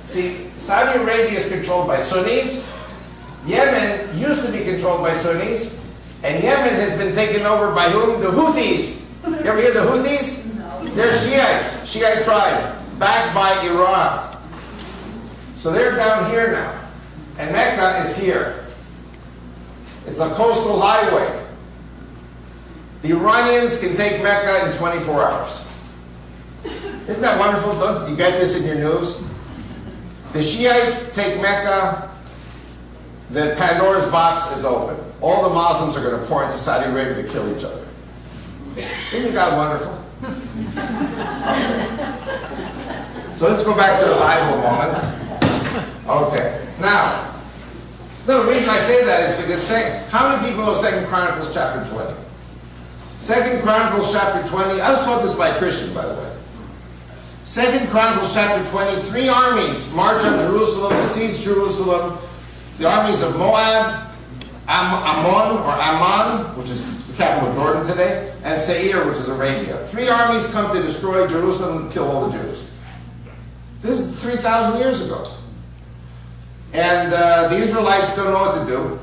See, Saudi Arabia is controlled by Sunnis. Yemen used to be controlled by Sunnis. And Yemen has been taken over by whom? The Houthis. You ever hear the Houthis? No. They're Shiites, Shiite tribe, backed by Iran. So they're down here now. And Mecca is here. It's a coastal highway. The Iranians can take Mecca in 24 hours. Isn't that wonderful? Don't you get this in your news? The Shiites take Mecca, the Pandora's box is open. All the Muslims are going to pour into Saudi Arabia to kill each other. Isn't God wonderful? Okay. So let's go back to the Bible a moment. Okay. Now, the reason I say that is because how many people know 2 Chronicles chapter 20? 2 Chronicles chapter 20, I was taught this by a Christian, by the way. 2 Chronicles chapter 20, 3 armies march on Jerusalem, besiege Jerusalem. The armies of Moab, Ammon, which is the capital of Jordan today, and Seir, which is Arabia. 3 armies come to destroy Jerusalem and kill all the Jews. This is 3,000 years ago. And the Israelites don't know what to do.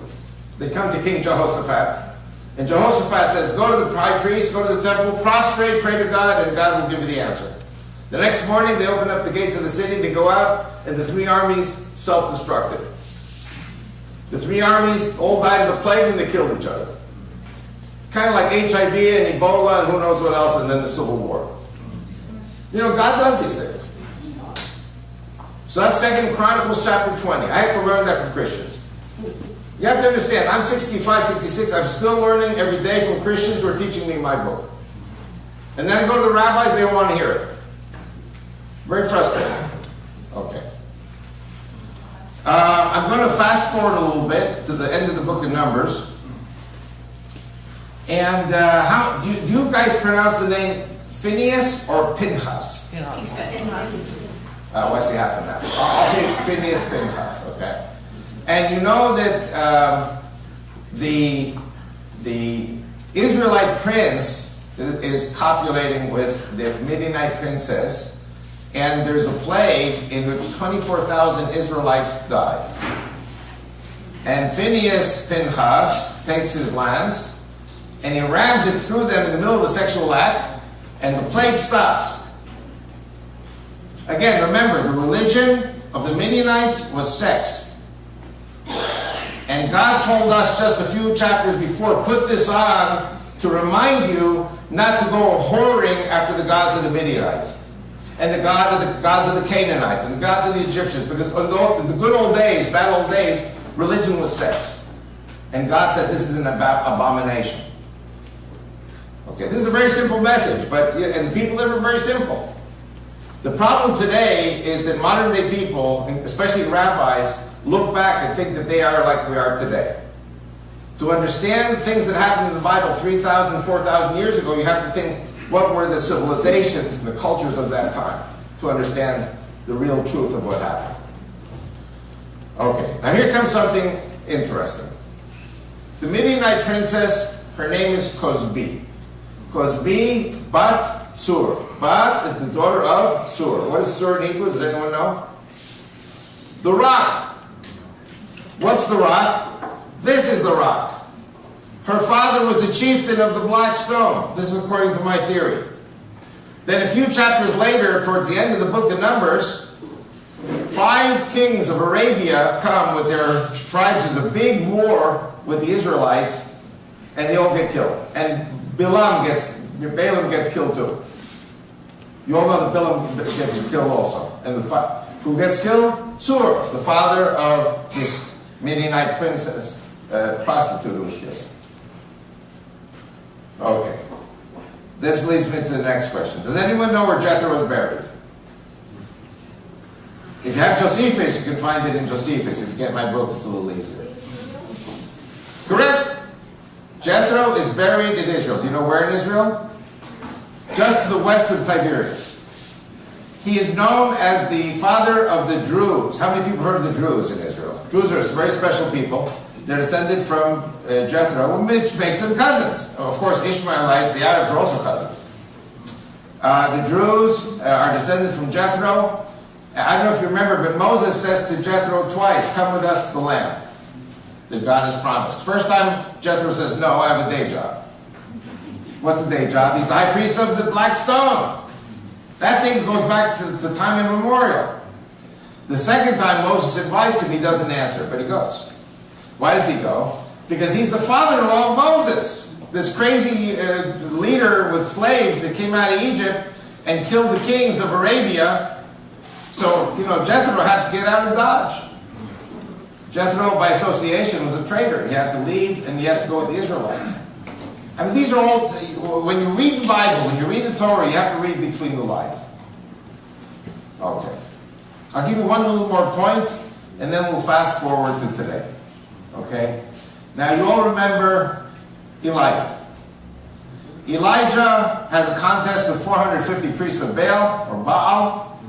They come to King Jehoshaphat. And Jehoshaphat says, go to the high priest, go to the temple, prostrate, pray to God, and God will give you the answer. The next morning, they open up the gates of the city, they go out, and the 3 armies self-destructed. The 3 armies all died of the plague, and they killed each other. Kind of like HIV and Ebola and who knows what else, and then the Civil War. You know, God does these things. So that's 2 Chronicles chapter 20. I had to learn that from Christians. You have to understand, I'm 65, 66. I'm still learning every day from Christians who are teaching me my book. And then I go to the rabbis, they don't want to hear it. Very frustrating. Okay. I'm going to fast forward a little bit to the end of the book of Numbers. And do you guys pronounce the name Phineas or Pinchas? Pinchas. I see half of that. I'll say Phineas Pinchas, okay? And you know that the Israelite prince is copulating with the Midianite princess, and there's a plague in which 24,000 Israelites died. And Phineas Pinchas takes his lance, and he rams it through them in the middle of the sexual act, and the plague stops. Again, remember, the religion of the Midianites was sex. And God told us just a few chapters before, put this on to remind you not to go whoring after the gods of the Midianites, and the gods of the Canaanites, and the gods of the Egyptians, because in the good old days, bad old days, religion was sex. And God said this is an abomination. Okay, this is a very simple message, and the people there were very simple. The problem today is that modern day people, especially rabbis, look back and think that they are like we are today. To understand things that happened in the Bible 3,000, 4,000 years ago, you have to think, what were the civilizations and the cultures of that time to understand the real truth of what happened. Okay, now here comes something interesting. The Midianite princess, her name is Cosbi. Cosbi Bat Tsur. Bat is the daughter of Tsur. What is Tsur in Hebrew? Does anyone know? The rock. What's the rock? This is the rock. Her father was the chieftain of the black stone. This is according to my theory. Then a few chapters later, towards the end of the book of Numbers, 5 kings of Arabia come with their tribes. There's a big war with the Israelites, and they all get killed. And Balaam gets killed too. You all know that Balaam gets killed also. And who gets killed? Tsur, the father of this Midianite princess, prostitute who was killed. Okay. This leads me to the next question. Does anyone know where Jethro was buried? If you have Josephus, you can find it in Josephus. If you get my book, it's a little easier. Correct. Jethro is buried in Israel. Do you know where in Israel? Just to the west of Tiberias. He is known as the father of the Druze. How many people heard of the Druze in Israel? Druze are very special people. They're descended from Jethro, which makes them cousins. Of course, Ishmaelites, the Arabs, are also cousins. The Druze are descended from Jethro. I don't know if you remember, but Moses says to Jethro twice, come with us to the land that God has promised. First time, Jethro says, no, I have a day job. What's the day job? He's the high priest of the black stone. That thing goes back to time immemorial. The second time Moses invites him, he doesn't answer, but he goes. Why does he go? Because he's the father-in-law of Moses, this crazy leader with slaves that came out of Egypt and killed the kings of Arabia. So, Jethro had to get out of Dodge. Jethro, by association, was a traitor. He had to leave, and he had to go with the Israelites. I mean, these are all, when you read the Bible, when you read the Torah, you have to read between the lines. Okay. I'll give you one little more point, and then we'll fast forward to today. Okay? Now, you all remember Elijah. Elijah has a contest with 450 priests of Baal, or Baal,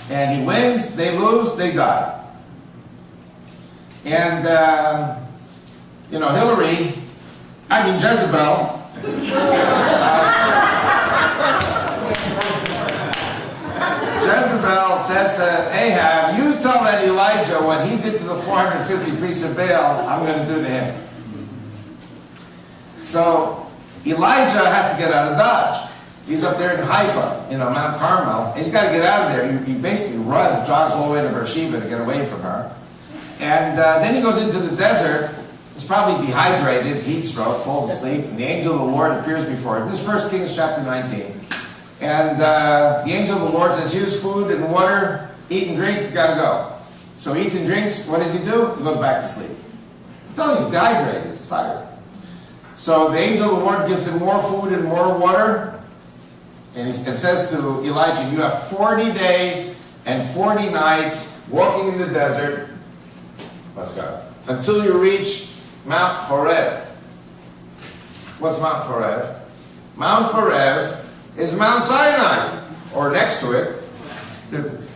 and he wins, they lose, they die. And, Jezebel, Jezebel says to Ahab, you tell that Elijah what he did to the 450 priests of Baal, I'm going to do to him. So Elijah has to get out of Dodge. He's up there in Haifa, Mount Carmel. He's got to get out of there. He basically runs, jogs all the way to Beersheba to get away from her. And then he goes into the desert. He's probably dehydrated, heat stroke, falls asleep, and the angel of the Lord appears before him. This is 1 Kings chapter 19. And the angel of the Lord says, here's food and water, eat and drink, you gotta go. So he eats and drinks, what does he do? He goes back to sleep. I'm telling you, he's dehydrated, he's tired. So the angel of the Lord gives him more food and more water, and it says to Elijah, you have 40 days and 40 nights walking in the desert, let's go, until you reach Mount Horeb. What's Mount Horeb? Mount Horeb is Mount Sinai, or next to it.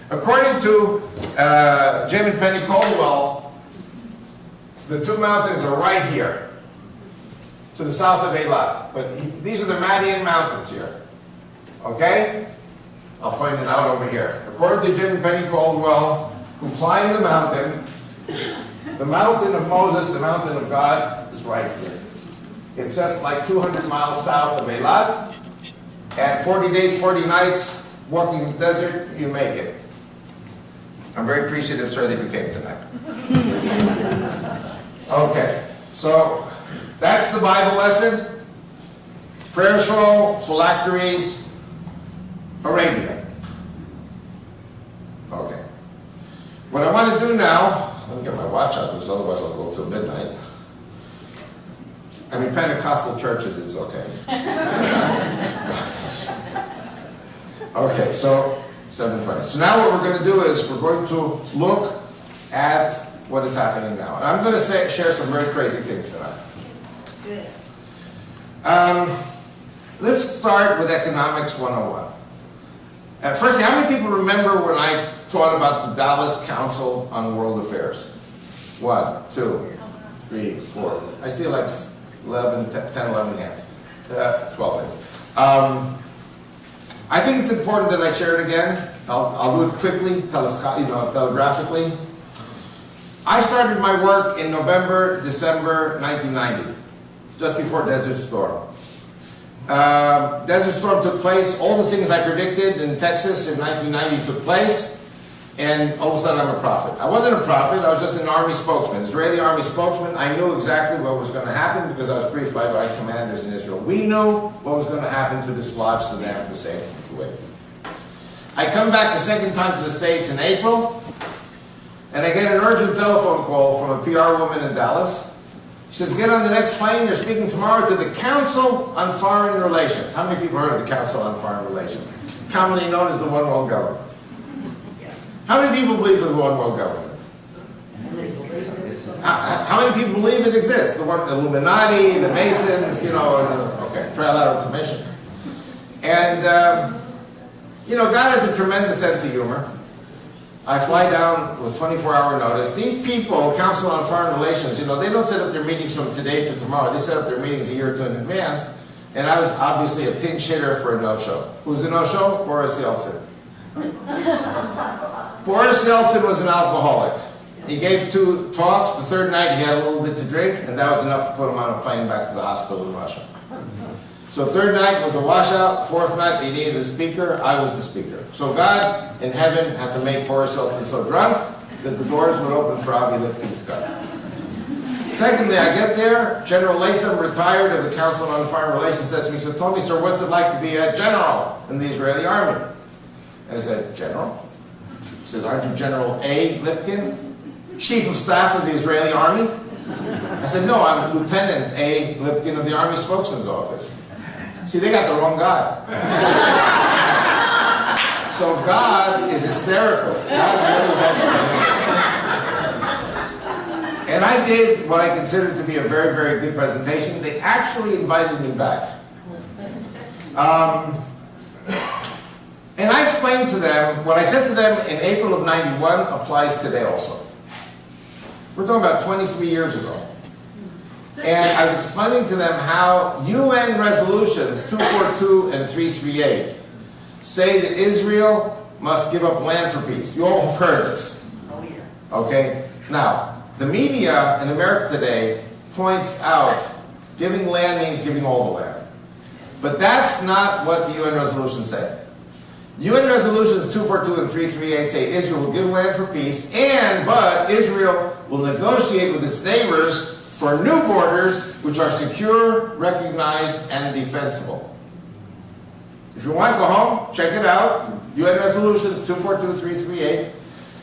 According to Jim and Penny Caldwell, the two mountains are right here, to the south of Eilat. But these are the Madian Mountains here. Okay? I'll point it out over here. According to Jim and Penny Caldwell, who climbed the mountain of Moses, the mountain of God, is right here. It's just like 200 miles south of Eilat. And 40 days, 40 nights, walking in the desert, you make it. I'm very appreciative, sir, that you came tonight. Okay, so that's the Bible lesson. Prayer shawl, phylacteries, Arabia. Okay. What I want to do now, let me get my watch out, because otherwise I'll go till midnight. I mean, Pentecostal churches, it's okay. Okay, so 7:20. So now what we're going to do is we're going to look at what is happening now. And I'm going to share some very crazy things tonight. Good. Let's start with Economics 101. Firstly, how many people remember when I taught about the Dallas Council on World Affairs? 1, 2, 3, 4. I see like 11, 10, 11 hands. 12 hands. I think it's important that I share it again. I'll do it quickly, telegraphically. I started my work in November, December 1990, just before Desert Storm. Desert Storm took place. All the things I predicted in Texas in 1990 took place, and all of a sudden I'm a prophet. I wasn't a prophet, I was just an army spokesman, Israeli army spokesman. I knew exactly what was going to happen because I was briefed by my commanders in Israel. We knew what was going to happen to dislodge Saddam Hussein from Kuwait. I come back the second time to the States in April, and I get an urgent telephone call from a PR woman in Dallas. She says, get on the next plane, you're speaking tomorrow to the Council on Foreign Relations. How many people heard of the Council on Foreign Relations? Commonly known as the One World Government. How many people believe in the One World Government? How many people believe it exists? The Illuminati, the Masons, okay, Trilateral Commission. And, God has a tremendous sense of humor. I fly down with 24-hour notice. These people, Council on Foreign Relations, they don't set up their meetings from today to tomorrow. They set up their meetings a year or two in advance. And I was obviously a pinch hitter for a no-show. Who's the no-show? Boris Yeltsin. Boris Yeltsin was an alcoholic. He gave 2 talks. The third night he had a little bit to drink, and that was enough to put him on a plane back to the hospital in Russia. So third night was a washout. Fourth night they needed a speaker. I was the speaker. So God in heaven had to make Boris Yeltsin so drunk that the doors would open for Avi Lipkin to come. Secondly, I get there. General Latham, retired of the Council on Foreign Relations, says to me, so tell me, sir, what's it like to be a general in the Israeli army? And I said, General? He says, aren't you General A. Lipkin, Chief of Staff of the Israeli Army? I said, no, I'm Lieutenant A. Lipkin of the Army Spokesman's Office. See, they got the wrong guy. So God is hysterical. God really does something. And I did what I considered to be a very, very good presentation. They actually invited me back. And I explained to them, what I said to them in April of '91 applies today also. We're talking about 23 years ago. And I was explaining to them how UN resolutions 242 and 338 say that Israel must give up land for peace. You all have heard this. Oh, yeah. Okay? Now, the media in America today points out giving land means giving all the land. But that's not what the UN resolutions say. UN resolutions 242 and 338 say Israel will give land for peace, but Israel will negotiate with its neighbors for new borders which are secure, recognized, and defensible. If you want to go home, check it out. UN resolutions 242, 338.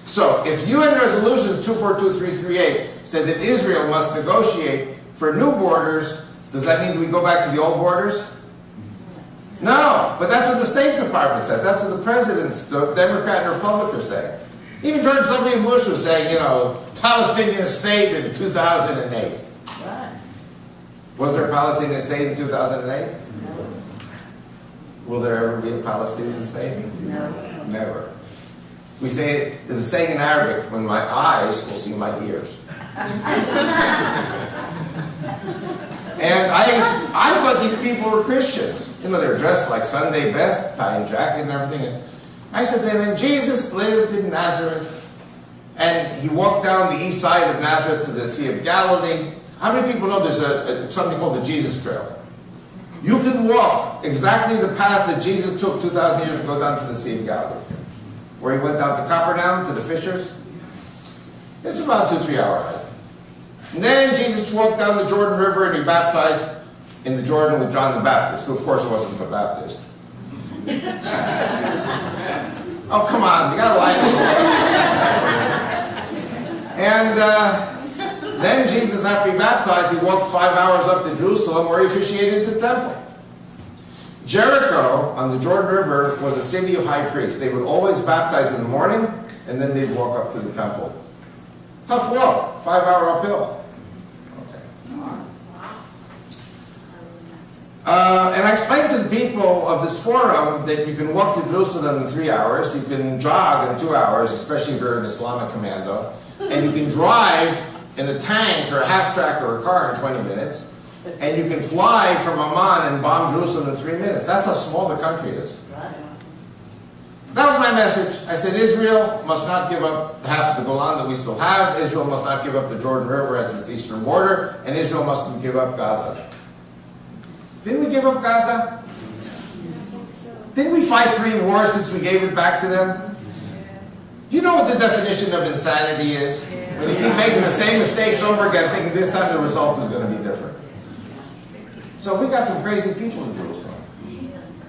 So, if UN resolutions 242, 338 say that Israel must negotiate for new borders, does that mean that we go back to the old borders? No, but that's what the State Department says. That's what the presidents, the Democrat and Republican, are saying. Even George W. Bush was saying, Palestinian state in 2008. Right. Was there a Palestinian state in 2008? No. Will there ever be a Palestinian state? No. Never. We say, there's a saying in Arabic, when my eyes will see my ears. And I thought these people were Christians. They're dressed like Sunday best, tie and jacket and everything. And I said to them, and Jesus lived in Nazareth, and he walked down the east side of Nazareth to the Sea of Galilee. How many people know there's something called the Jesus Trail? You can walk exactly the path that Jesus took 2,000 years ago down to the Sea of Galilee, where he went down to Capernaum, to the fishers. It's about a 2-3 hour hike. And then Jesus walked down the Jordan River and he baptized in the Jordan with John the Baptist, who of course wasn't a Baptist. Oh, come on, you gotta like it. And then Jesus, after he baptized, he walked 5 hours up to Jerusalem where he officiated the temple. Jericho, on the Jordan River, was a city of high priests. They would always baptize in the morning, and then they'd walk up to the temple. Tough walk, 5 hour uphill. Okay. And I explained to the people of this forum that you can walk to Jerusalem in 3 hours, you can jog in 2 hours, especially if you're an Islamic commando, and you can drive in a tank or a half-track or a car in 20 minutes, and you can fly from Amman and bomb Jerusalem in 3 minutes. That's how small the country is. That was my message. I said Israel must not give up half of the Golan that we still have. Israel must not give up the Jordan River as its eastern border. And Israel mustn't give up Gaza. Didn't we give up Gaza? Didn't we fight 3 wars since we gave it back to them? Do you know what the definition of insanity is? When you keep making the same mistakes over again, thinking this time the result is going to be different. So we got some crazy people in Jerusalem.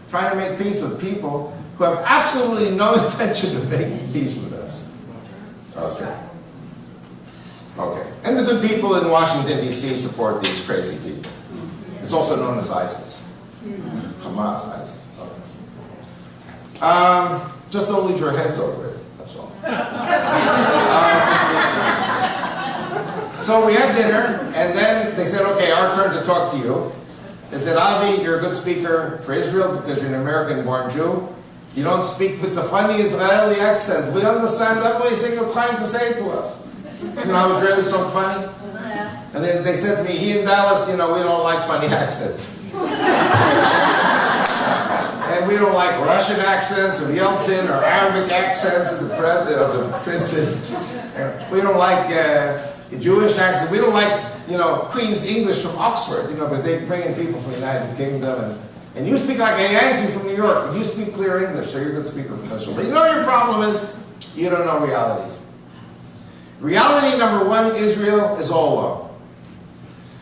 Trying to make peace with people who have absolutely no intention of making peace with us. Okay. Okay. And the good people in Washington, D.C. support these crazy people. It's also known as ISIS. Hamas, ISIS. Okay. Just don't lose your heads over it. That's all. So we had dinner, and then they said, okay, our turn to talk to you. They said, Avi, you're a good speaker for Israel because you're an American-born Jew. You don't speak with a funny Israeli accent. We understand every single time to say it to us. You know how Israelis so funny? And then they said to me, here in Dallas, you know, we don't like funny accents. And we don't like Russian accents or Yeltsin or Arabic accents of the princes. We don't like Jewish accents. We don't like, you know, Queen's English from Oxford, you know, because they bring in people from the United Kingdom. And you speak like a Yankee from New York. You speak clear English, so you're a good speaker from Israel. But you know what your problem is? You don't know realities. Reality number 1, Israel is all alone.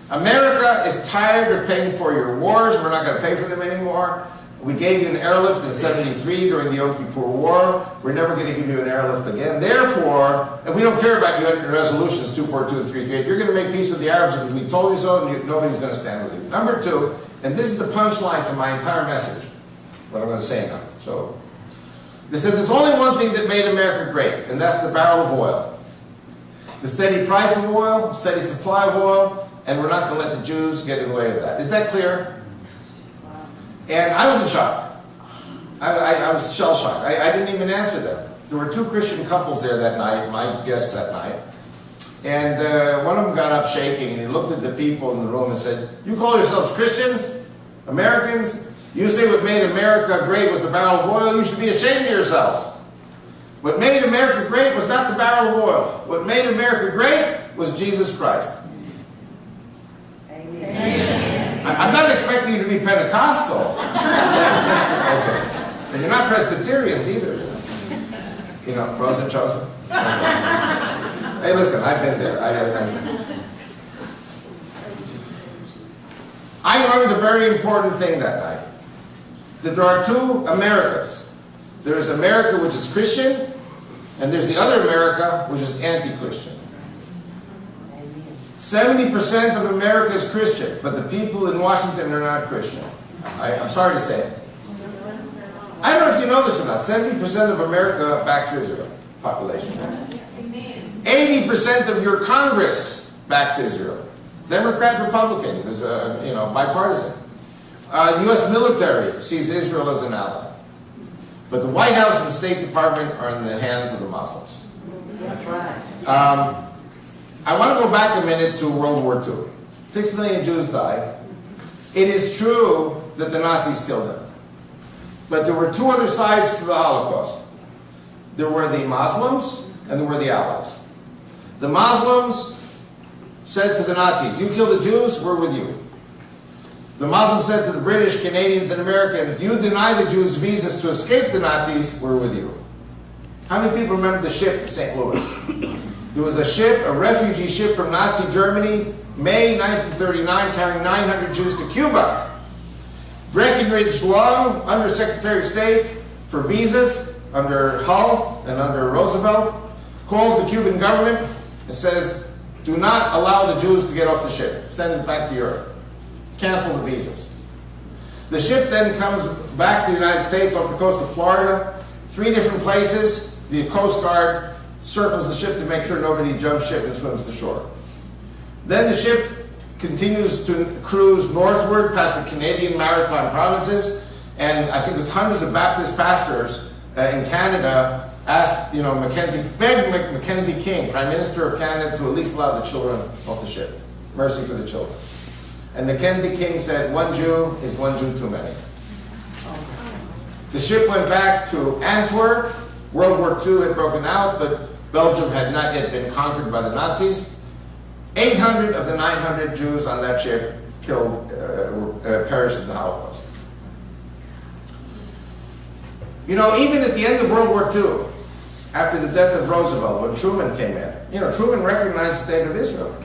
America is tired of paying for your wars. We're not going to pay for them anymore. We gave you an airlift in '73 during the Yom Kippur War. We're never going to give you an airlift again. Therefore, and we don't care about your resolutions 242 and 338. You're going to make peace with the Arabs because we told you so, and nobody's going to stand with you. Number 2, and this is the punchline to my entire message, what I'm going to say now. So, they said there's only one thing that made America great, and that's the barrel of oil. The steady price of oil, steady supply of oil, and we're not going to let the Jews get in the way of that. Is that clear? And I was in shock. I was shell-shocked. I didn't even answer them. There were 2 Christian couples there that night, my guests that night. And one of them got up shaking, and he looked at the people in the room and said, you call yourselves Christians? Americans? You say what made America great was the barrel of oil? You should be ashamed of yourselves. What made America great was not the barrel of oil. What made America great was Jesus Christ. Amen. I'm not expecting you to be Pentecostal. Okay. And you're not Presbyterians either. You know, frozen chosen. Hey, listen, I've been there. I learned a very important thing that night. That there are 2 Americas. There is America which is Christian, and there's the other America which is anti-Christian. 70% of America is Christian, but the people in Washington are not Christian. I'm sorry to say it. I don't know if you know this or not. 70% of America backs Israel, population. 80% of your Congress backs Israel. Democrat, Republican, is you know, bipartisan. U.S. military sees Israel as an ally. But the White House and the State Department are in the hands of the Muslims. That's right. I want to go back a minute to World War II. 6 million Jews died. It is true that the Nazis killed them. But there were 2 other sides to the Holocaust. There were the Muslims and there were the Allies. The Muslims said to the Nazis, you kill the Jews, we're with you. The Muslims said to the British, Canadians, and Americans, you deny the Jews visas to escape the Nazis, we're with you. How many people remember the ship to St. Louis? There was a ship, a refugee ship from Nazi Germany, May 1939, carrying 900 Jews to Cuba. Breckinridge Long, Under Secretary of State for visas, under Hull and under Roosevelt, calls the Cuban government and says, do not allow the Jews to get off the ship. Send them back to Europe. Cancel the visas. The ship then comes back to the United States off the coast of Florida. 3 different places. The Coast Guard circles the ship to make sure nobody jumps ship and swims to shore. Then the ship continues to cruise northward past the Canadian Maritime Provinces, and I think it was hundreds of Baptist pastors in Canada asked, begged Mackenzie King, Prime Minister of Canada, to at least allow the children off the ship. Mercy for the children. And Mackenzie King said, one Jew is one Jew too many. The ship went back to Antwerp. World War II had broken out, but Belgium had not yet been conquered by the Nazis. 800 of the 900 Jews on that ship perished in the Holocaust. Even at the end of World War II, after the death of Roosevelt, when Truman came in, Truman recognized the state of Israel.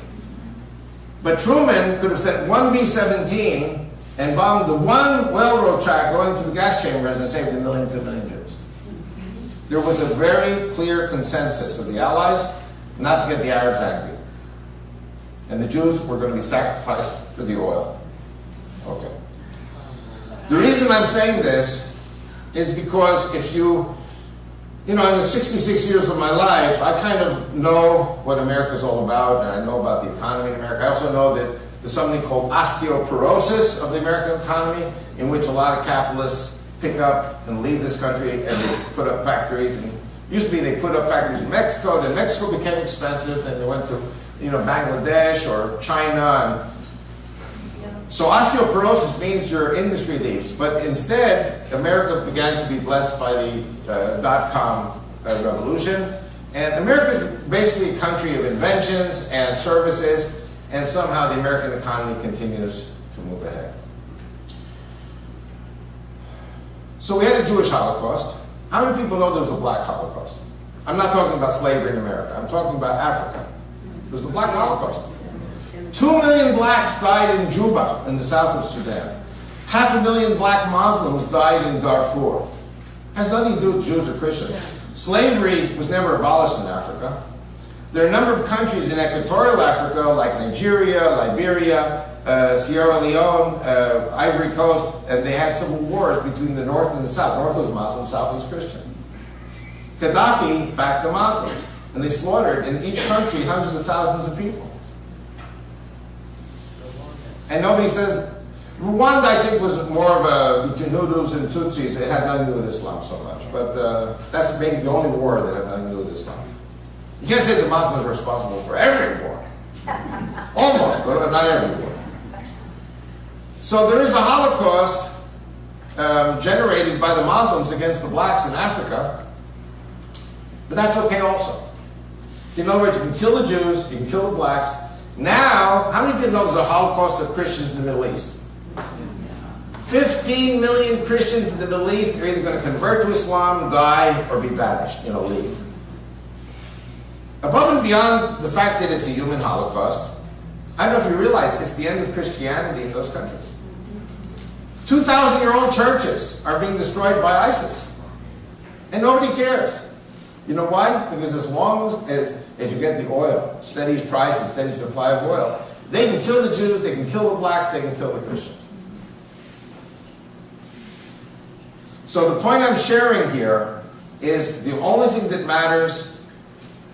But Truman could have sent one B-17 and bombed the one railroad track going to the gas chambers and saved 1 million, 2 million Jews. There was a very clear consensus of the Allies not to get the Arabs angry. And the Jews were going to be sacrificed for the oil. Okay. The reason I'm saying this is because if in the 66 years of my life, I kind of know what America's all about, and I know about the economy in America. I also know that there's something called osteoporosis of the American economy, in which a lot of capitalists pick up and leave this country and they put up factories. And usually they put up factories in Mexico, then Mexico became expensive, then they went to Bangladesh or China. So osteoporosis means your industry leaves, but instead America began to be blessed by the dot-com revolution, and America is basically a country of inventions and services, and somehow the American economy continues to move ahead. So we had a Jewish Holocaust. How many people know there was a black Holocaust? I'm not talking about slavery in America. I'm talking about Africa. There was a black Holocaust. 2 million blacks died in Juba, in the south of Sudan. 500,000 black Muslims died in Darfur. Has nothing to do with Jews or Christians. Slavery was never abolished in Africa. There are a number of countries in equatorial Africa, like Nigeria, Liberia, Sierra Leone, Ivory Coast, and they had civil wars between the north and the south. North was Muslim, south was Christian. Gaddafi backed the Muslims, and they slaughtered in each country hundreds of thousands of people. And nobody says, Rwanda, I think, was more of a, between Hutus and Tutsis. It had nothing to do with Islam so much. But that's maybe the only war that had nothing to do with Islam. You can't say the Muslims are responsible for every war. Almost, but not every war. So there is a Holocaust generated by the Muslims against the blacks in Africa. But that's okay also. See, in other words, you can kill the Jews, you can kill the blacks. Now, how many people know there's a Holocaust of Christians in the Middle East? 15 million Christians in the Middle East are either going to convert to Islam, die, or be banished, leave. Above and beyond the fact that it's a human Holocaust, I don't know if you realize it's the end of Christianity in those countries. 2,000-year-old churches are being destroyed by ISIS. And nobody cares. You know why? Because as long as you get the oil, steady price and steady supply of oil, they can kill the Jews, they can kill the blacks, they can kill the Christians. So the point I'm sharing here is the only thing that matters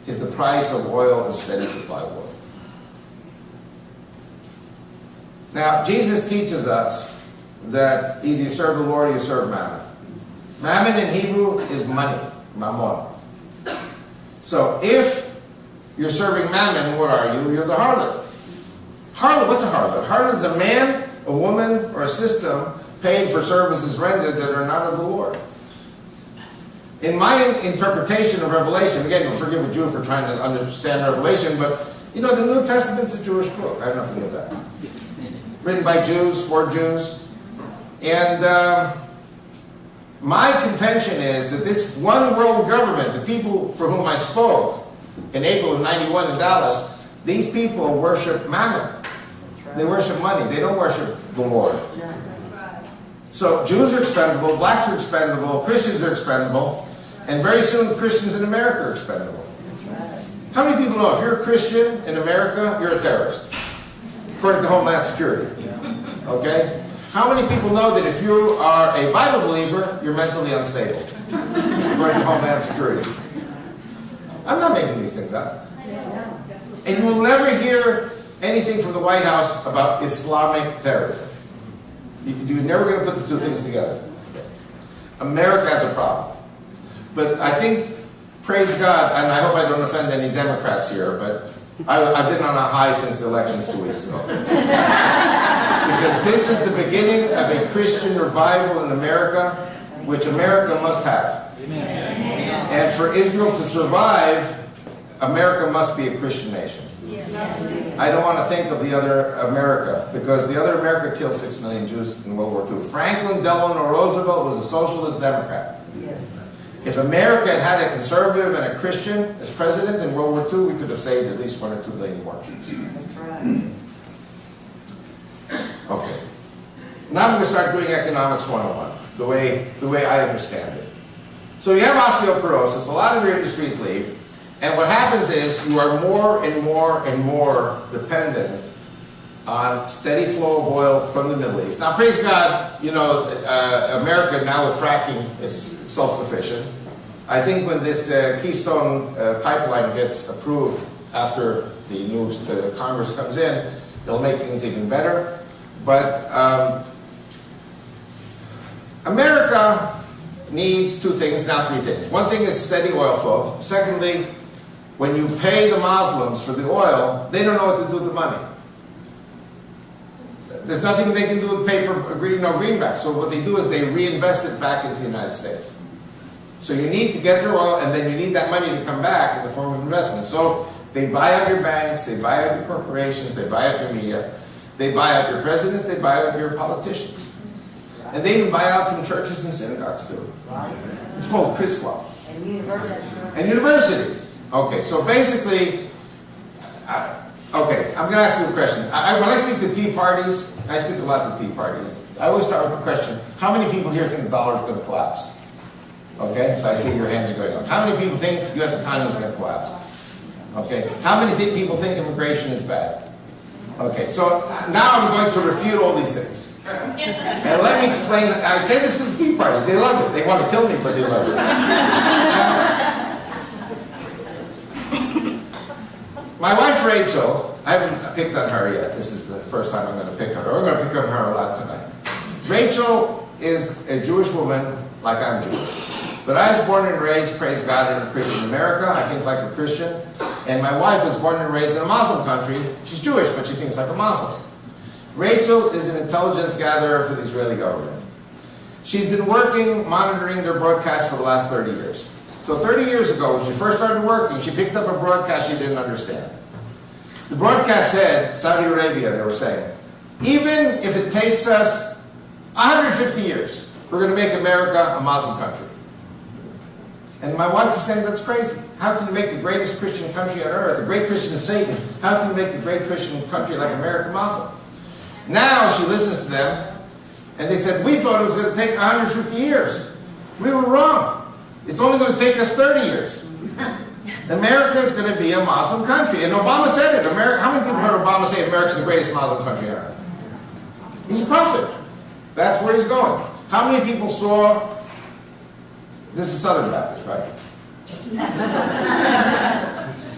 is the price of oil and steady supply of oil. Now, Jesus teaches us that either you serve the Lord or you serve Mammon. Mammon in Hebrew is money, mammon. So if you're serving Mammon, what are you? You're the harlot. Harlot, what's a harlot? Harlot is a man, a woman, or a system paid for services rendered that are not of the Lord. In my interpretation of Revelation, again, you'll forgive a Jew for trying to understand Revelation, but the New Testament's a Jewish book. I have nothing to do with that. Written by Jews, for Jews. And my contention is that this one world government, the people for whom I spoke in April of '91 in Dallas, these people worship Mammon. They worship money. They don't worship the Lord. So Jews are expendable, blacks are expendable, Christians are expendable, and very soon Christians in America are expendable. How many people know if you're a Christian in America, you're a terrorist? According to Homeland Security. Okay? How many people know that if you are a Bible believer, you're mentally unstable? According to Homeland Security. I'm not making these things up. And you will never hear anything from the White House about Islamic terrorism. You're never going to put the two things together. America has a problem. But I think, praise God, and I hope I don't offend any Democrats here, but I've been on a high since the elections 2 weeks ago. Because this is the beginning of a Christian revival in America, which America must have. Amen. And for Israel to survive, America must be a Christian nation. I don't want to think of the other America, because the other America killed 6 million Jews in World War II. Franklin Delano Roosevelt was a socialist Democrat. If America had had a conservative and a Christian as president in World War II, we could have saved at least 1 or 2 million more Jews. That's right. Okay. Now I'm going to start doing economics 101, the way I understand it. So you have osteoporosis, a lot of your industries leave, and what happens is you are more and more and more dependent on steady flow of oil from the Middle East. Now, praise God, you know, America now with fracking is self-sufficient. I think when this Keystone pipeline gets approved after the new Congress comes in, it'll make things even better. But America needs 2 things, now 3 things. One thing is steady oil flow. Secondly, when you pay the Muslims for the oil, they don't know what to do with the money. There's nothing they can do with paper, greenbacks. So what they do is they reinvest it back into the United States. So you need to get their oil, and then you need that money to come back in the form of investment. So they buy out your banks, they buy out your corporations, they buy out your media, they buy out your presidents, they buy out your politicians. And they even buy out some churches and synagogues too. It's called Chrislam. And universities. Okay, so basically, okay, I'm going to ask you a question. When I speak to tea parties, I speak a lot to tea parties. I always start with the question, how many people here think the dollar is going to collapse? Okay, so I see your hands going up. How many people think the U.S. economy is going to collapse? Okay, how many people think immigration is bad? Okay, so now I'm going to refute all these things. And let me explain. I would say this is the tea party. They love it. They want to kill me, but they love it. My wife Rachel, I haven't picked on her yet. This is the first time I'm going to pick on her. We're going to pick on her a lot tonight. Rachel is a Jewish woman, like I'm Jewish. But I was born and raised, praise God, in a Christian America. I think like a Christian. And my wife was born and raised in a Muslim country. She's Jewish, but she thinks like a Muslim. Rachel is an intelligence gatherer for the Israeli government. She's been working, monitoring their broadcast for the last 30 years. So 30 years ago, when she first started working, she picked up a broadcast she didn't understand. The broadcast said, Saudi Arabia, they were saying, even if it takes us 150 years, we're going to make America a Muslim country. And my wife was saying, that's crazy. How can you make the greatest Christian country on earth, the great Christian Satan, how can you make a great Christian country like America Muslim? Now she listens to them, and they said, we thought it was going to take 150 years. We were wrong. It's only going to take us 30 years. America is going to be a Muslim country. And Obama said it. How many people heard Obama say America's the greatest Muslim country on earth? He's a prophet. That's where he's going. How many people saw... This is Southern Baptist, right?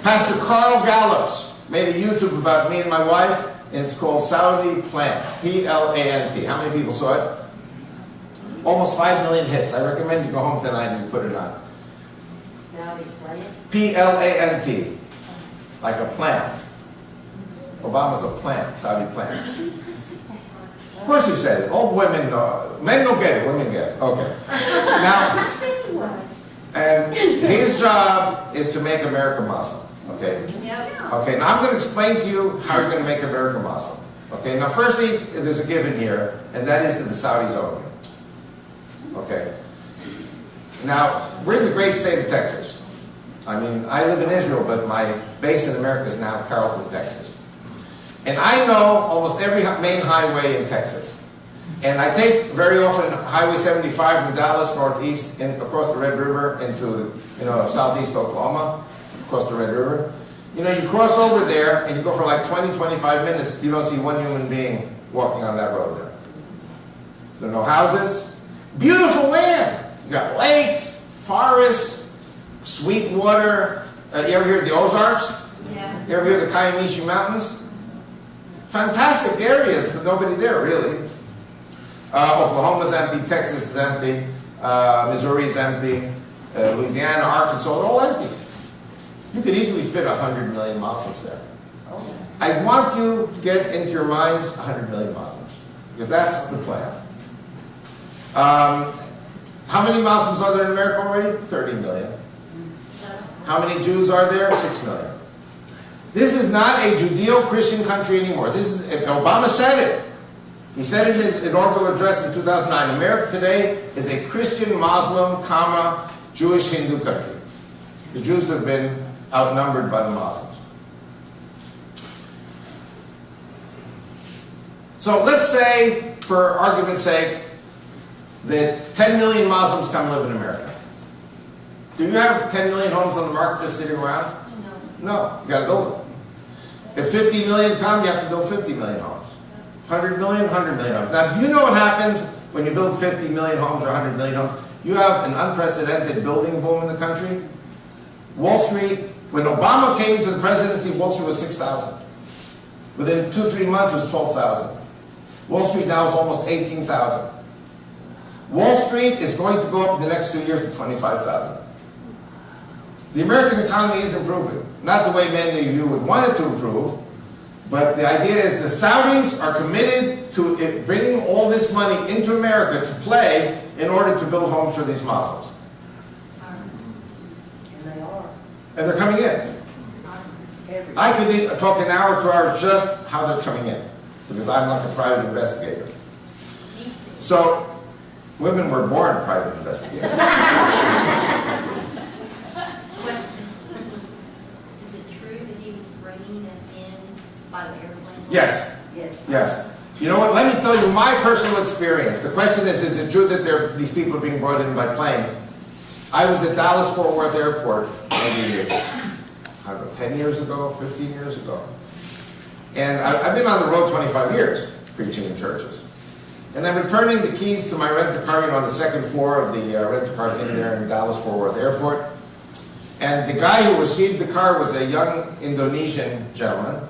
Pastor Carl Gallups made a YouTube about me and my wife, and it's called Saudi Plant, P-L-A-N-T. How many people saw it? Almost 5 million hits. I recommend you go home tonight and you put it on. Saudi Plant? P-L-A-N-T. Like a plant. Obama's a plant, Saudi plant. Of course you said it. All women know. Men don't get it, women get it. Okay. Now, and his job is to make America Muslim. Okay? Yep. Okay, now I'm going to explain to you how you're going to make America Muslim. Okay, now firstly, there's a given here, and that is that the Saudis own you. Okay? Now, we're in the great state of Texas. I mean, I live in Israel, but my base in America is now Carrollton, Texas. And I know almost every main highway in Texas. And I take very often Highway 75 from Dallas northeast and across the Red River into southeast Oklahoma, across the Red River. You know, you cross over there and you go for like 20, 25 minutes, you don't see one human being walking on that road there. There are no houses. Beautiful land. You got lakes, forests, sweet water. You ever hear of the Ozarks? Yeah. You ever hear of the Kayamishi Mountains? fantastic areas, but nobody there really. Oklahoma's empty, Texas is empty, Missouri's empty, Louisiana, Arkansas, they're all empty. You could easily fit 100 million Muslims there. I want you to get into your minds 100 million Muslims, because that's the plan. How many Muslims are there in America already? 30 million. How many Jews are there? 6 million. This is not a Judeo-Christian country anymore. This is, Obama said it. He said it in his inaugural address in 2009. America today is a Christian, Muslim, Jewish, Hindu country. The Jews have been outnumbered by the Muslims. So let's say, for argument's sake, that 10 million Muslims come live in America. Do you have 10 million homes on the market just sitting around? No, you got to build them. If 50 million come, you have to build 50 million homes. 100 million, 100 million homes. Now, do you know what happens when you build 50 million homes or 100 million homes? You have an unprecedented building boom in the country. Wall Street, when Obama came into the presidency, Wall Street was 6,000. Within 2-3 months, it was 12,000. Wall Street now is almost 18,000. Wall Street is going to go up in the next 2 years to 25,000. The American economy is improving. Not the way many of you would want it to improve, but the idea is the Saudis are committed to bringing all this money into America to play in order to build homes for these Muslims. And they are. And they're coming in. I could talk an hour, 2 hours just how they're coming in, because I'm like a private investigator. So, women were born private investigators. Question. Is it true that he was bringing them in by the airplane? Yes. Yes. Yes. You know what? Let me tell you my personal experience. The question is it true that these people are being brought in by plane? I was at Dallas-Fort Worth Airport maybe, I don't know, 10 years ago, 15 years ago. And I've been on the road 25 years preaching in churches. And I'm returning the keys to my rent-a-car, on the second floor of the rent-a-car thing there in Dallas-Fort Worth Airport. And the guy who received the car was a young Indonesian gentleman,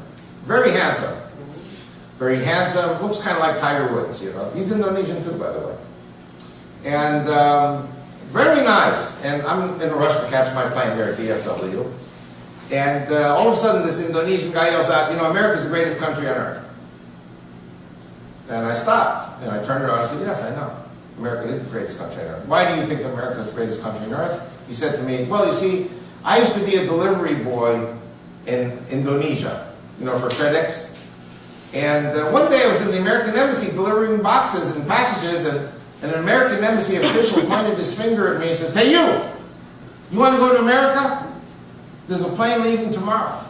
very handsome. Very handsome, looks kind of like Tiger Woods, He's Indonesian too, by the way. And very nice. And I'm in a rush to catch my plane there at DFW. And all of a sudden, this Indonesian guy yells out, America's the greatest country on earth. And I stopped, and I turned around and I said, yes, I know. America is the greatest country on earth. Why do you think America is the greatest country on earth? He said to me, well, you see, I used to be a delivery boy in Indonesia, for FedEx. And one day I was in the American Embassy delivering boxes and packages, and an American Embassy official pointed his finger at me and says, hey, you want to go to America? There's a plane leaving tomorrow.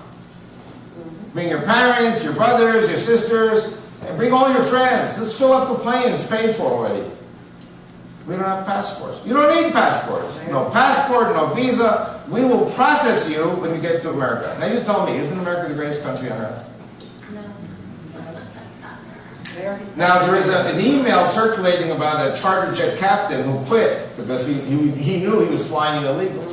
Bring your parents, your brothers, your sisters, and bring all your friends. Let's fill up the plane. It's paid for already. We don't have passports. You don't need passports. No passport, no visa. We will process you when you get to America. Now you tell me, isn't America the greatest country on earth? Now there is an email circulating about a charter jet captain who quit because he knew he was flying in illegal.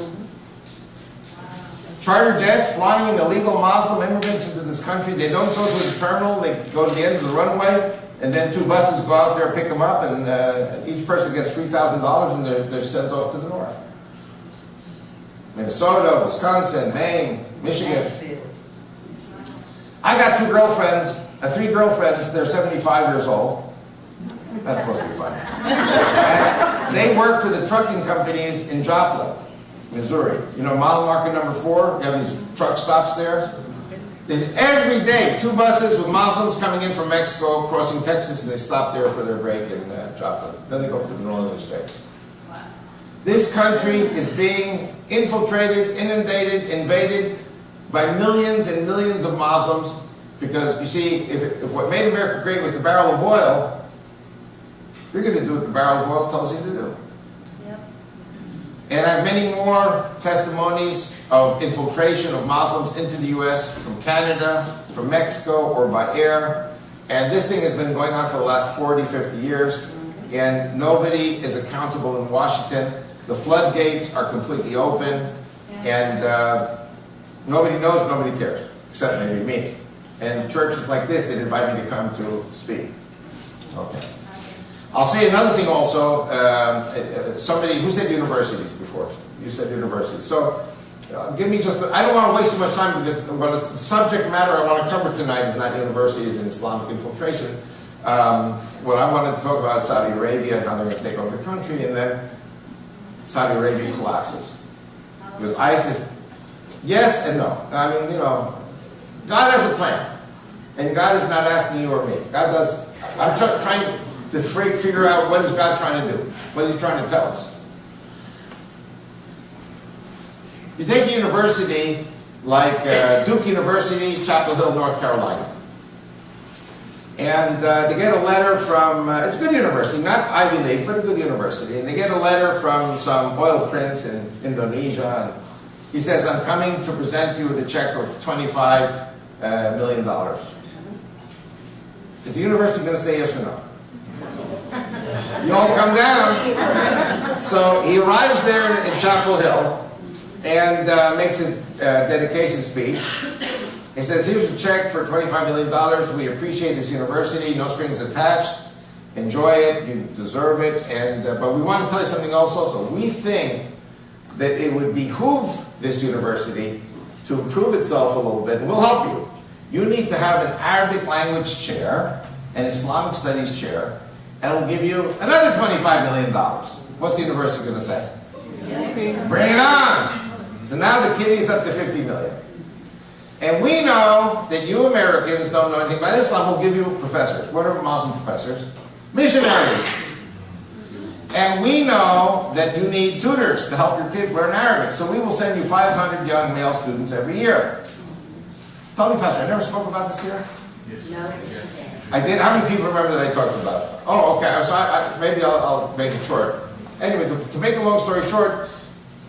Charter jets flying in illegal Muslim immigrants into this country, they don't go to the terminal, they go to the end of the runway, and then 2 buses go out there, pick them up, and each person gets $3,000 and they're sent off to the north. Minnesota, Wisconsin, Maine, Michigan. I got 3 girlfriends, they're 75 years old. That's supposed to be funny. And they work for the trucking companies in Joplin, Missouri. Model market number 4, you have these truck stops there. There's every day 2 buses with Muslims coming in from Mexico, crossing Texas, and they stop there for their break in Joplin. Then they go up to the northern states. This country is being infiltrated, inundated, invaded by millions and millions of Muslims. Because, you see, if what made America great was the barrel of oil, you're going to do what the barrel of oil tells you to do. Yep. And I have many more testimonies of infiltration of Muslims into the U.S. from Canada, from Mexico, or by air. And this thing has been going on for the last 40, 50 years. And nobody is accountable in Washington. The floodgates are completely open. And nobody knows, nobody cares, except maybe me. And churches like this, they'd invite me to come to speak. Okay. I'll say another thing also. Somebody, who said universities before? You said universities. So give me just, I don't want to waste so much time because the subject matter I want to cover tonight is not universities and Islamic infiltration. What I wanted to talk about is Saudi Arabia and how they're going to take over the country, and then Saudi Arabia collapses. Because ISIS, yes and no. I mean, you know, God has a plan. And God is not asking you or me. God does, I'm trying to figure out what is God trying to do. What is he trying to tell us? You take a university like Duke University, Chapel Hill, North Carolina. And they get a letter from, it's a good university, not Ivy League, but a good university. And they get a letter from some oil prince in Indonesia. And he says, I'm coming to present you with a check of $25 million. Is the university going to say yes or no? You all come down. So he arrives there in Chapel Hill and makes his dedication speech. He says, here's a check for $25 million. We appreciate this university. No strings attached. Enjoy it. You deserve it. And but we want to tell you something else also. We think that it would behoove this university to improve itself a little bit, and we'll help you. You need to have an Arabic language chair, an Islamic studies chair, and we'll give you another $25 million. What's the university going to say? Bring it on! So now the kitty's up to $50 million. And we know that you Americans don't know anything about Islam. We'll give you professors. What are Muslim professors? Missionaries. And we know that you need tutors to help your kids learn Arabic. So we will send you 500 young male students every year. Tell me, Pastor, I never spoke about this here? Yes. No. I did. How many people remember that I talked about it? Oh, okay. So maybe I'll make it short. Anyway, to make a long story short,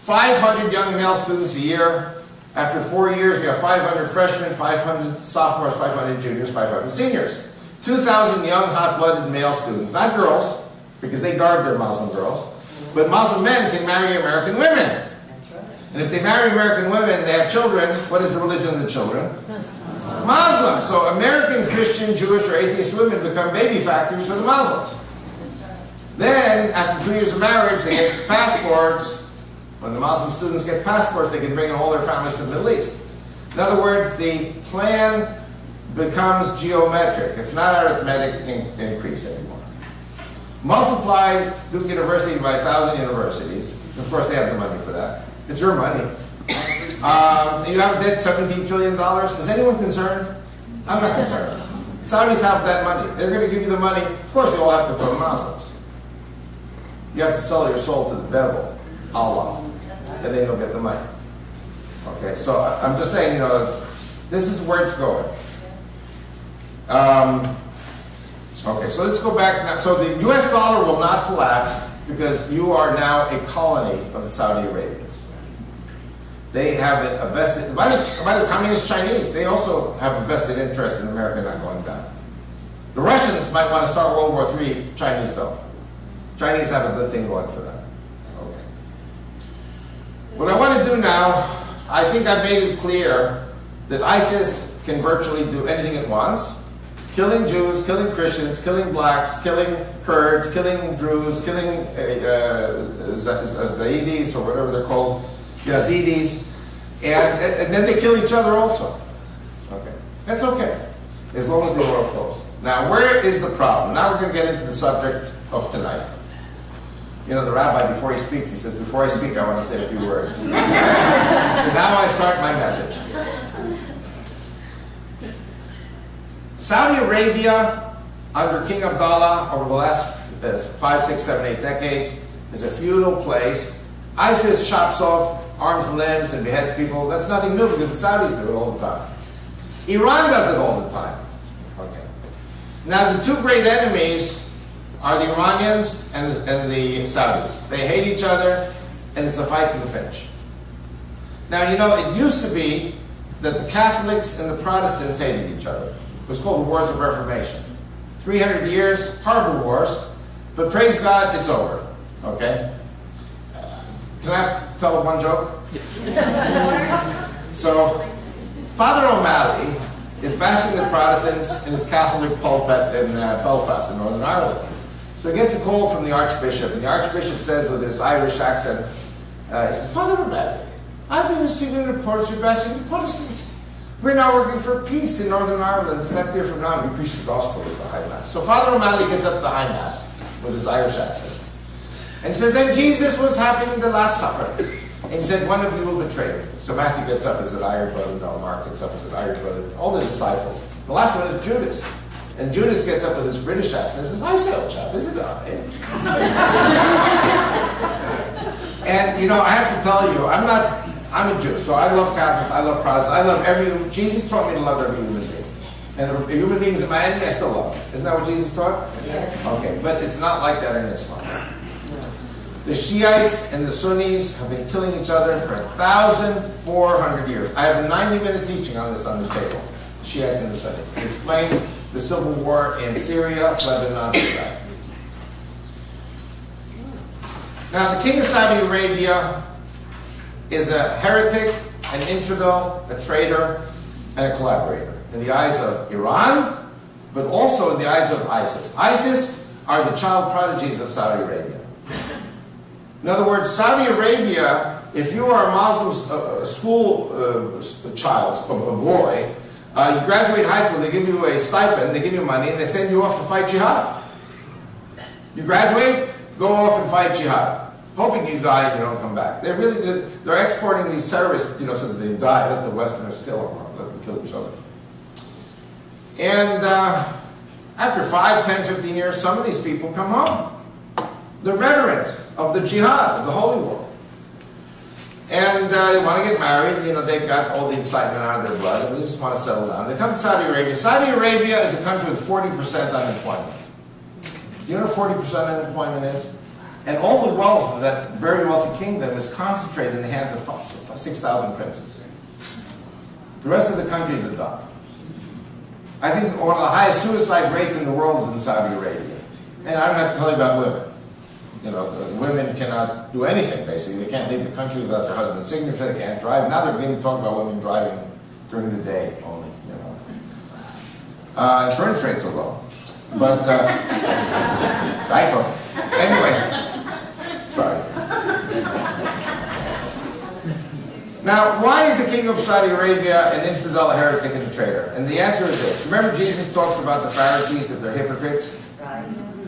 500 young male students a year. After 4 years, you have 500 freshmen, 500 sophomores, 500 juniors, 500 seniors. 2,000 young, hot-blooded male students, not girls, because they guard their Muslim girls, but Muslim men can marry American women. That's right. And if they marry American women, they have children. What is the religion of the children? Muslim. So American Christian, Jewish, or atheist women become baby factories for the Muslims. Then, after 2 years of marriage, they get passports. When the Muslim students get passports, they can bring in all their families to the Middle East. In other words, the plan becomes geometric. It's not arithmetic increase anymore. Multiply Duke University by 1,000 universities. Of course, they have the money for that. It's your money. You have a debt $17 trillion. Is anyone concerned? I'm not concerned. Saudis have that money. They're going to give you the money. Of course, you all have to become Muslims. You have to sell your soul to the devil, Allah, and then you'll get the money. Okay, so I'm just saying, you know, this is where it's going. Okay, so let's go back now. So the U.S. dollar will not collapse because you are now a colony of the Saudi Arabians. They have a vested, by the communist Chinese, they also have a vested interest in America not going down. The Russians might want to start World War III, Chinese don't. Chinese have a good thing going for them. Okay. What I want to do now, I think I've made it clear that ISIS can virtually do anything it wants. Killing Jews, killing Christians, killing blacks, killing Kurds, killing Druze, killing Zaidis, or whatever they're called, Yazidis, and then they kill each other also. Okay, that's okay, as long as the oil flows. Now, where is the problem? Now we're going to get into the subject of tonight. You know, the rabbi, before he speaks, he says, before I speak, I want to say a few words. So now I start my message. Saudi Arabia, under King Abdullah, over the last 5, 6, 7, 8 decades, is a feudal place. ISIS chops off arms and limbs and beheads people. That's nothing new because the Saudis do it all the time. Iran does it all the time. Okay. Now, the two great enemies are the Iranians and the Saudis. They hate each other, and it's a fight to the finish. Now, you know, it used to be that the Catholics and the Protestants hated each other. It was called the Wars of Reformation. 300 years, horrible wars, but praise God, it's over. Okay? Can I tell one joke? So, Father O'Malley is bashing the Protestants in his Catholic pulpit in Belfast in Northern Ireland. So he gets a call from the Archbishop, and the Archbishop says with his Irish accent, he says, Father O'Malley, I've been receiving reports you're bashing the Protestants. We're now working for peace in Northern Ireland. Is that clear from now? We preach the gospel at the High Mass. So Father O'Malley gets up at the High Mass with his Irish accent and says, and Jesus was having the Last Supper. And he said, one of you will betray me. So Matthew gets up as an Irish brother. No, Mark gets up as an Irish brother. All the disciples. The last one is Judas. And Judas gets up with his British accent and says, I say, old chap, is it I? And, you know, I have to tell you, I'm a Jew, so I love Catholics, I love Protestants, I love Jesus taught me to love every human being. And if a human being is my enemy, I still love him. Isn't that what Jesus taught? Yes. Okay, but it's not like that in Islam. The Shiites and the Sunnis have been killing each other for 1,400 years. I have a 90-minute teaching on this on the table. Shiites and the Sunnis. It explains the civil war in Syria, Lebanon, and Iraq. Now, the king of Saudi Arabia is a heretic, an infidel, a traitor, and a collaborator in the eyes of Iran, but also in the eyes of ISIS. ISIS are the child prodigies of Saudi Arabia. In other words, Saudi Arabia, if you are a Muslim school child, a boy, you graduate high school, they give you a stipend, they give you money, and they send you off to fight jihad. You graduate, go off and fight jihad, hoping you die and you don't come back. They're exporting these terrorists, you know, so that they die, let the Westerners kill them, or let them kill each other. And after 5, 10, 15 years, some of these people come home. They're veterans of the jihad, of the holy war. And they want to get married, you know, they've got all the excitement out of their blood, and they just want to settle down. They come to Saudi Arabia. Saudi Arabia is a country with 40% unemployment. Do you know what 40% unemployment is? And all the wealth of that very wealthy kingdom is concentrated in the hands of 6,000 princes. The rest of the country is a dump. I think one of the highest suicide rates in the world is in Saudi Arabia. And I don't have to tell you about women. You know, women cannot do anything, basically. They can't leave the country without their husband's signature. They can't drive. Now they're beginning to talk about women driving during the day only, you know. Insurance rates are low. But, anyway, sorry. Now, why is the king of Saudi Arabia an infidel, a heretic, and a traitor? And the answer is this. Remember Jesus talks about the Pharisees, that they're hypocrites? Right.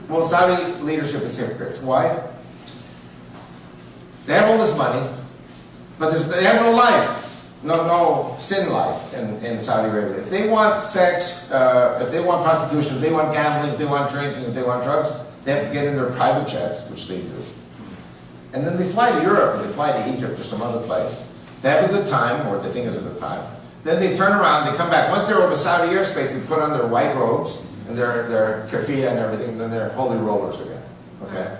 Well, Saudi leadership is hypocrites. Why? They have all this money, but they have no life, no sin life in Saudi Arabia. If they want sex, if they want prostitution, if they want gambling, if they want drinking, if they want drugs, they have to get in their private jets, which they do. And then they fly to Europe, or they fly to Egypt or some other place. They have a good time, or they think it's a good time. Then they turn around, they come back. Once they're over Saudi airspace, they put on their white robes, and their keffiyeh and everything, and then they're holy rollers again. Okay?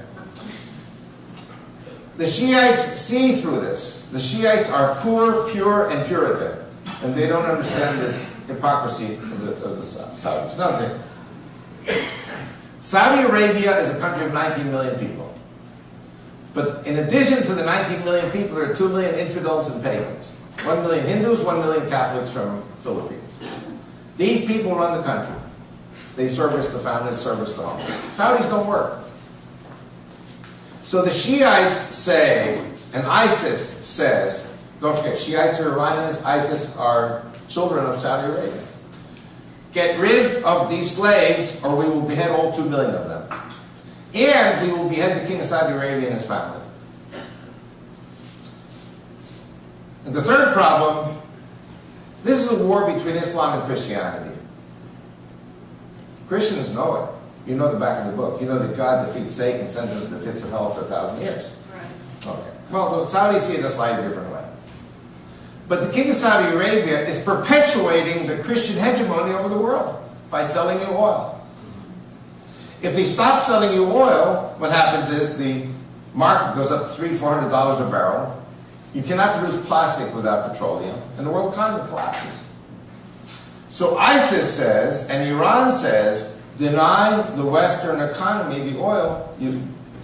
The Shiites see through this. The Shiites are poor, pure, and Puritan. And they don't understand this hypocrisy of the Saudis. Nothing. Saudi Arabia is a country of 19 million people. But in addition to the 19 million people, there are 2 million infidels and pagans. 1 million Hindus, 1 million Catholics from Philippines. These people run the country. They service the family, service the home. Saudis don't work. So the Shiites say, and ISIS says, don't forget, Shiites are Iranians, ISIS are children of Saudi Arabia. Get rid of these slaves, or we will behead all 2 million of them. And we will behead the king of Saudi Arabia and his family. And the third problem, this is a war between Islam and Christianity. Christians know it. You know the back of the book. You know that God defeats Satan and sends him to the pits of hell for 1,000 years. Right. Okay. Well, the Saudis see it a slightly different way. But the king of Saudi Arabia is perpetuating the Christian hegemony over the world by selling you oil. If they stop selling you oil, what happens is the market goes up to $300, $400 a barrel. You cannot produce plastic without petroleum, and the world economy collapses. So ISIS says, and Iran says, deny the Western economy the oil,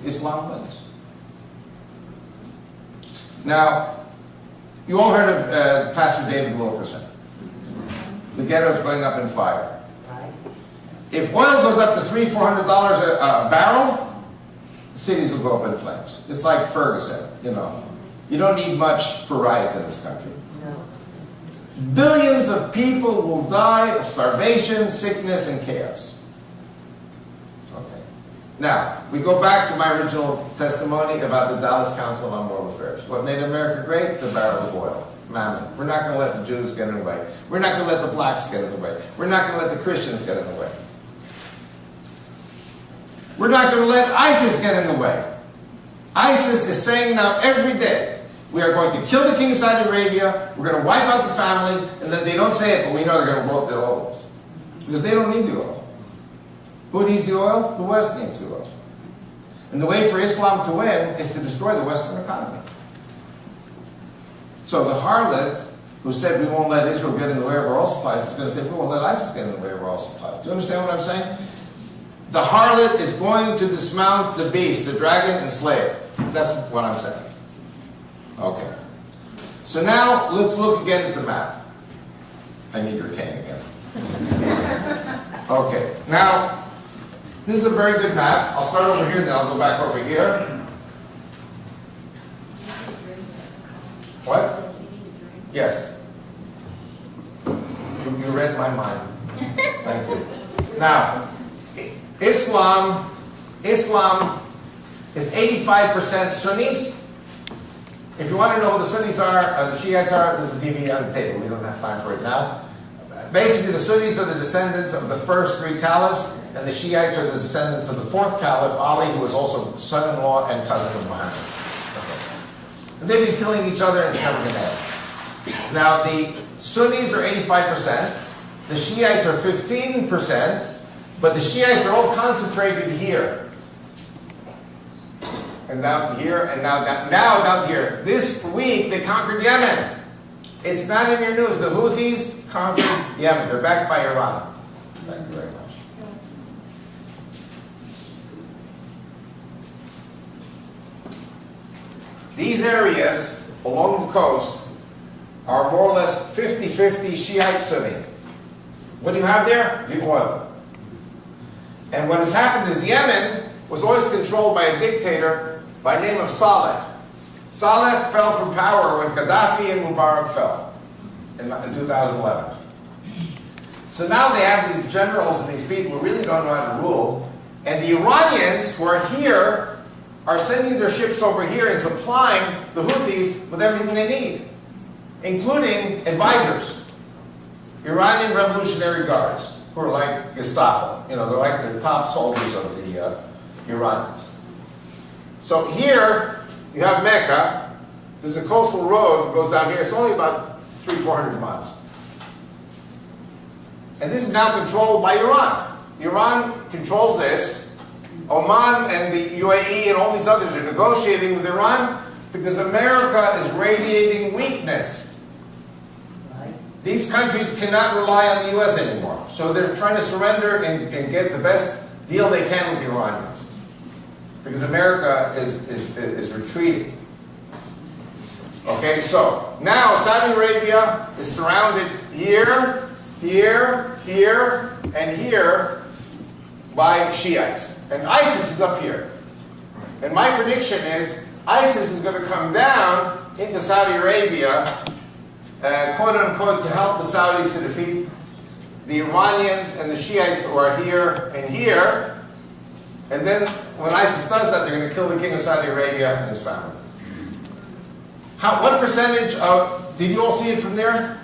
Islam wins. Now, you all heard of Pastor David Wilkerson. the ghetto is going up in fire. Right. If oil goes up to $300-400 a barrel, the cities will go up in flames. It's like Ferguson, you know. You don't need much for riots in this country. No. Billions of people will die of starvation, sickness, and chaos. Okay. Now, we go back to my original testimony about the Dallas Council on World Affairs. What made America great? The barrel of oil. Mammon. We're not going to let the Jews get in the way. We're not going to let the blacks get in the way. We're not going to let the Christians get in the way. We're not going to let ISIS get in the way. ISIS is saying now every day, we are going to kill the king of Saudi Arabia, we're going to wipe out the family, and then they don't say it, but we know they're going to blow up their oil. Because they don't need the oil. Who needs the oil? The West needs the oil. And the way for Islam to win is to destroy the Western economy. So the harlot who said we won't let Israel get in the way of our oil supplies is going to say we won't let ISIS get in the way of our oil supplies. Do you understand what I'm saying? The harlot is going to dismount the beast, the dragon, and slay it. That's what I'm saying. Okay. So now, let's look again at the map. I need your cane again. Okay. Now, this is a very good map. I'll start over here, then I'll go back over here. What? Yes. You read my mind. Thank you. Now, Islam is 85% Sunnis. If you want to know who the Sunnis are, the Shiites are, there's a DVD on the table. We don't have time for it now. Basically, the Sunnis are the descendants of the first three caliphs, and the Shiites are the descendants of the fourth caliph, Ali, who was also son-in-law and cousin of Muhammad. Okay. And they've been killing each other, and it's never going to end. Now, the Sunnis are 85%, the Shiites are 15%, but the Shiites are all concentrated here. And down to here, and now down to here. This week, they conquered Yemen. It's not in your news. The Houthis conquered Yemen. They're backed by Iran. Thank you very much. These areas along the coast are more or less 50-50 Shiite Sunni. What do you have there? The oil. And what has happened is Yemen was always controlled by a dictator by the name of Saleh. Saleh fell from power when Gaddafi and Mubarak fell in 2011. So now they have these generals and these people who really don't know how to rule. And the Iranians who are here are sending their ships over here and supplying the Houthis with everything they need, including advisors. Iranian Revolutionary Guards, who are like Gestapo. You know, they're like the top soldiers of the Iranians. So here, you have Mecca. There's a coastal road that goes down here. It's only about 300-400 miles. And this is now controlled by Iran. Iran controls this. Oman and the UAE and all these others are negotiating with Iran because America is radiating weakness. These countries cannot rely on the U.S. anymore. So they're trying to surrender and get the best deal they can with the Iranians. Because America is retreating. Okay, so now Saudi Arabia is surrounded here, here, here, and here by Shiites. And ISIS is up here. And my prediction is ISIS is going to come down into Saudi Arabia, quote unquote, to help the Saudis to defeat the Iranians and the Shiites who are here and here. And then when ISIS does that, they're going to kill the king of Saudi Arabia and his family. What percentage of, did you all see it from there?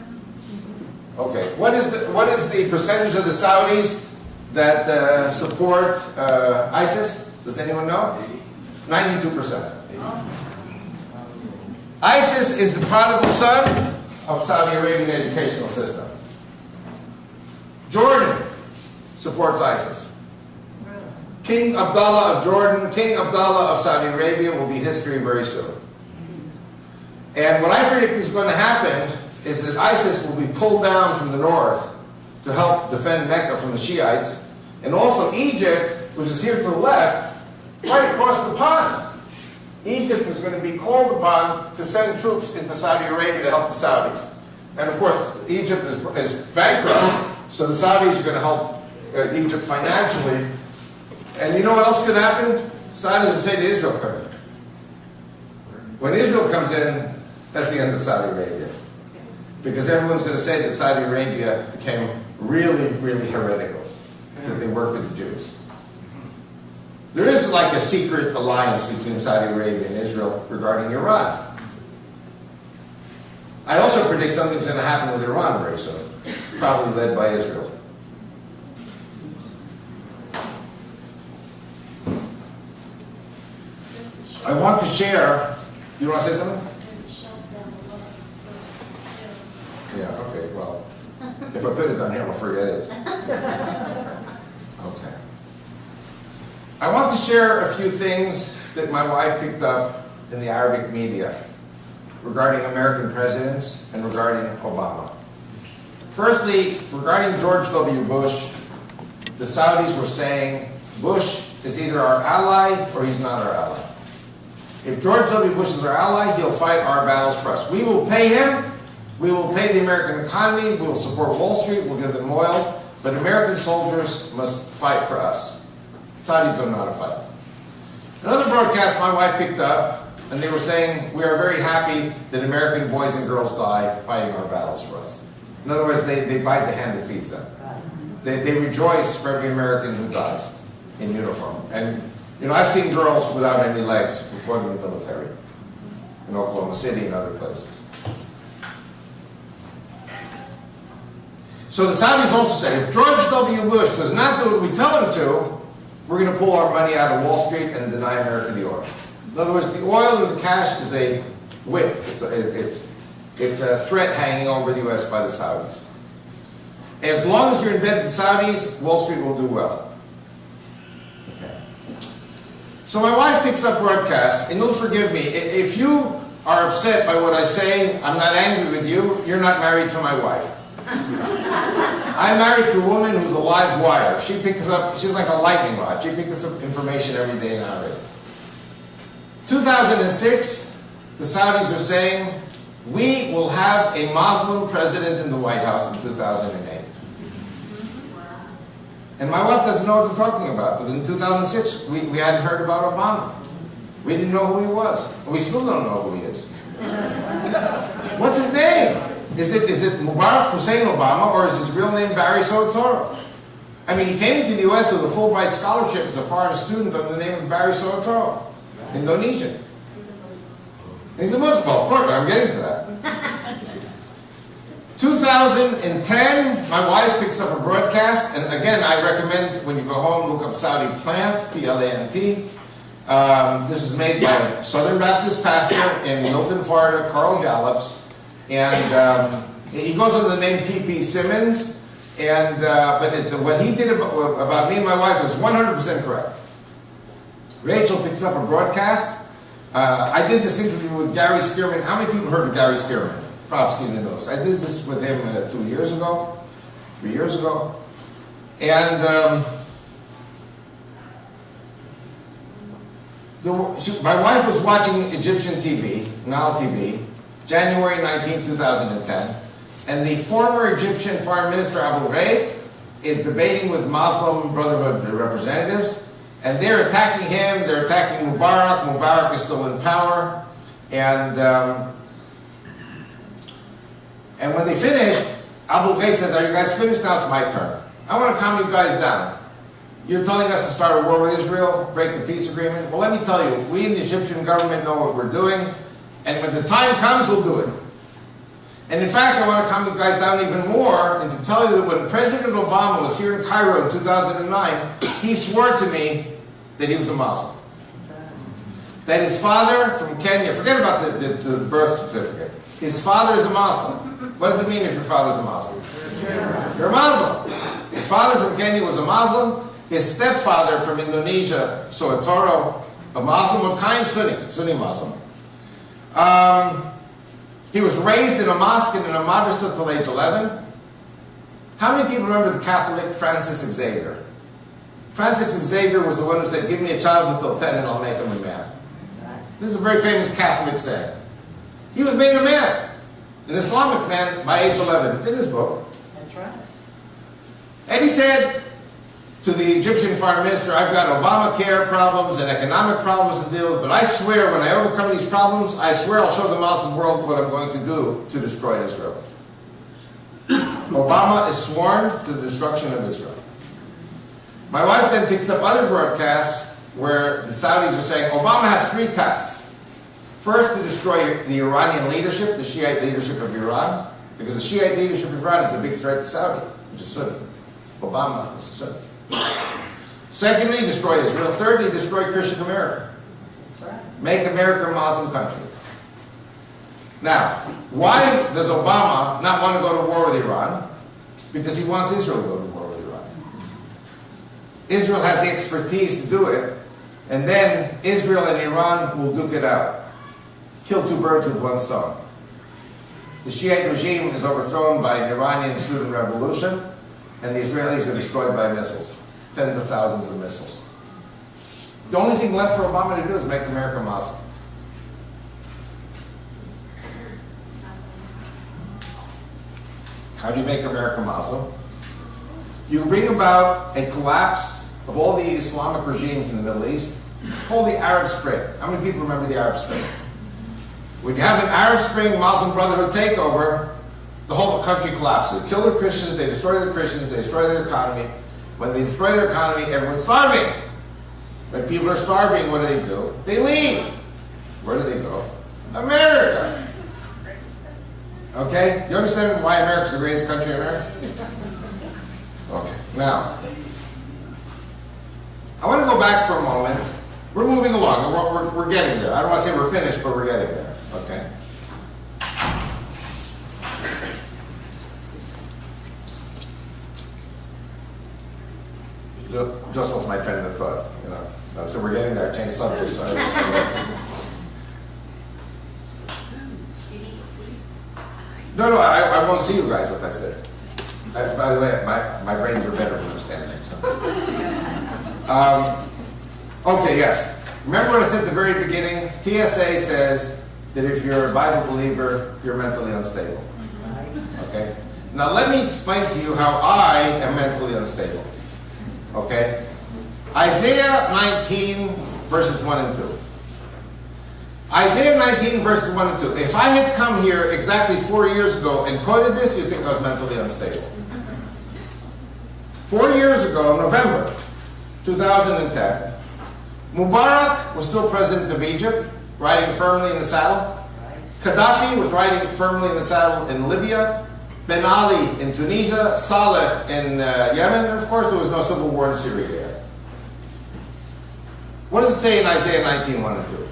Okay. What is the percentage of the Saudis that support ISIS? Does anyone know? 92%. ISIS is the prodigal son of Saudi Arabian educational system. Jordan supports ISIS. King Abdullah of Jordan, King Abdullah of Saudi Arabia will be history very soon. And what I predict is going to happen is that ISIS will be pulled down from the north to help defend Mecca from the Shiites. And also Egypt, which is here to the left, right across the pond. Egypt is going to be called upon to send troops into Saudi Arabia to help the Saudis. And of course, Egypt is bankrupt, so the Saudis are going to help Egypt financially. And you know what else could happen? Saudis will say to Israel, come in. When Israel comes in, that's the end of Saudi Arabia. Because everyone's going to say that Saudi Arabia became really, really heretical, that they work with the Jews. There is like a secret alliance between Saudi Arabia and Israel regarding Iran. I also predict something's going to happen with Iran very soon, probably led by Israel. I want to share. You want to say something? There's a shelf down below, so Yeah, okay, well, if I put it down here, I'll forget it. Okay. I want to share a few things that my wife picked up in the Arabic media regarding American presidents and regarding Obama. Firstly, regarding George W. Bush, the Saudis were saying Bush is either our ally or he's not our ally. If George W. Bush is our ally, he'll fight our battles for us. We will pay him, we will pay the American economy, we will support Wall Street, we'll give them oil, but American soldiers must fight for us. Saudis don't know how to fight. Another broadcast my wife picked up, and they were saying, we are very happy that American boys and girls die fighting our battles for us. In other words, they bite the hand that feeds them. They rejoice for every American who dies in uniform. And you know, I've seen girls without any legs before in the military, in Oklahoma City and other places. So the Saudis also say, if George W. Bush does not do what we tell him to, we're going to pull our money out of Wall Street and deny America the oil. In other words, the oil and the cash is a whip. It's a threat hanging over the U.S. by the Saudis. As long as you're in bed with the Saudis, Wall Street will do well. So my wife picks up broadcasts, and you'll forgive me. If you are upset by what I say, I'm not angry with you. You're not married to my wife. I'm married to a woman who's a live wire. She picks up, she's like a lightning rod. She picks up information every day in our radio. 2006, the Saudis are saying, we will have a Muslim president in the White House in 2008. And my wife doesn't know what they're talking about, because in 2006, we hadn't heard about Obama. We didn't know who he was. And we still don't know who he is. What's his name? Is it Mubarak Hussein Obama, or is his real name Barry Soetoro? I mean, he came into the U.S. with a Fulbright scholarship as a foreign student under the name of Barry Soetoro, Indonesian. He's a Muslim. Well, of course, I'm getting to that. 2010, my wife picks up a broadcast, and again, I recommend when you go home, look up Saudi Plant, P-L-A-N-T. This is made by a Southern Baptist pastor in Milton, Florida, Carl Gallups, and he goes under the name P.P. Simmons, and what he did about me and my wife was 100% correct. Rachel picks up a broadcast. I did this interview with Gary Stearman. How many people heard of Gary Stearman? Prophecy in the Nose. I did this with him 3 years ago. And my wife was watching Egyptian TV, Nile TV, January 19, 2010, and the former Egyptian Foreign Minister Abu Ghraib is debating with Muslim Brotherhood representatives, and they're attacking him, they're attacking Mubarak. Mubarak is still in power, and when they finished, Abu Ghraib says, are you guys finished? Now it's my turn. I want to calm you guys down. You're telling us to start a war with Israel, break the peace agreement? Well, let me tell you, we in the Egyptian government know what we're doing, and when the time comes, we'll do it. And in fact, I want to calm you guys down even more, and to tell you that when President Obama was here in Cairo in 2009, he swore to me that he was a Muslim. That his father from Kenya, forget about the birth certificate, his father is a Muslim. What does it mean if your father's a Muslim? You're a Muslim. His father from Kenya was a Muslim. His stepfather from Indonesia, Soetoro, a Muslim of kind, Sunni Muslim. He was raised in a mosque and in a madrasa till age 11. How many people remember the Catholic Francis Xavier? Francis Xavier was the one who said, give me a child until 10 and I'll make him a man. This is a very famous Catholic saying. He was made a man. an Islamic man by age 11. It's in his book. That's right. And he said to the Egyptian foreign minister, I've got Obamacare problems and economic problems to deal with, but I swear when I overcome these problems, I swear I'll show the Muslim world what I'm going to do to destroy Israel. Obama is sworn to the destruction of Israel. My wife then picks up other broadcasts where the Saudis are saying Obama has 3 tasks. First, to destroy the Iranian leadership, the Shiite leadership of Iran, because the Shiite leadership of Iran is a big threat to Saudi, which is Sunni. Obama is Sunni. Secondly, destroy Israel. Thirdly, destroy Christian America. That's right. Make America a Muslim country. Now, why does Obama not want to go to war with Iran? Because he wants Israel to go to war with Iran. Israel has the expertise to do it, and then Israel and Iran will duke it out. Kill 2 birds with 1 stone. The Shiite regime is overthrown by an Iranian student revolution, and the Israelis are destroyed by missiles. Tens of thousands of missiles. The only thing left for Obama to do is make America Muslim. How do you make America Muslim? You bring about a collapse of all the Islamic regimes in the Middle East. It's called the Arab Spring. How many people remember the Arab Spring? When you have an Arab Spring Muslim Brotherhood takeover, the whole country collapses. They kill the Christians, they destroy the Christians, they destroy their economy. When they destroy their economy, everyone's starving. When people are starving, what do? They leave. Where do they go? America. Okay? You understand why America's the greatest country on earth? Okay. Now, I want to go back for a moment. We're moving along. We're getting there. I don't want to say we're finished, but we're getting there. Okay? Just lost my train of thought, you know. So we're getting there. Change subjects. Do you need to see? No, I won't see you guys if I say it. By the way, my brains are better when I'm standing. So. Okay, yes. Remember what I said at the very beginning? TSA says that if you're a Bible believer, you're mentally unstable. Okay? Now let me explain to you how I am mentally unstable. Okay? Isaiah 19, verses 1 and 2. Isaiah 19, verses 1 and 2. If I had come here exactly 4 years ago and quoted this, you'd think I was mentally unstable. 4 years ago, November 2010, Mubarak was still president of Egypt, riding firmly in the saddle. Gaddafi was riding firmly in the saddle in Libya. Ben Ali in Tunisia, Saleh in Yemen, and of course there was no civil war in Syria yet. What does it say in Isaiah 19, 1 and 2?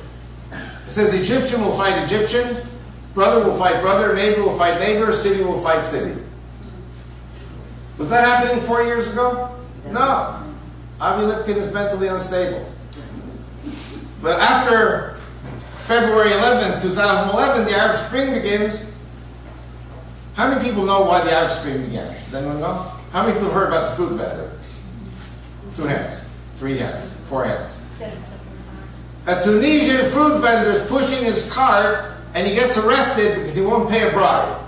It says, Egyptian will fight Egyptian, brother will fight brother, neighbor will fight neighbor, city will fight city. Was that happening 4 years ago? No. Avi Lipkin is mentally unstable. But after February 11, 2011, the Arab Spring begins. How many people know why the Arab Spring began? Does anyone know? How many people heard about the fruit vendor? 2 hands, 3 hands, 4 hands. A Tunisian fruit vendor is pushing his cart and he gets arrested because he won't pay a bribe.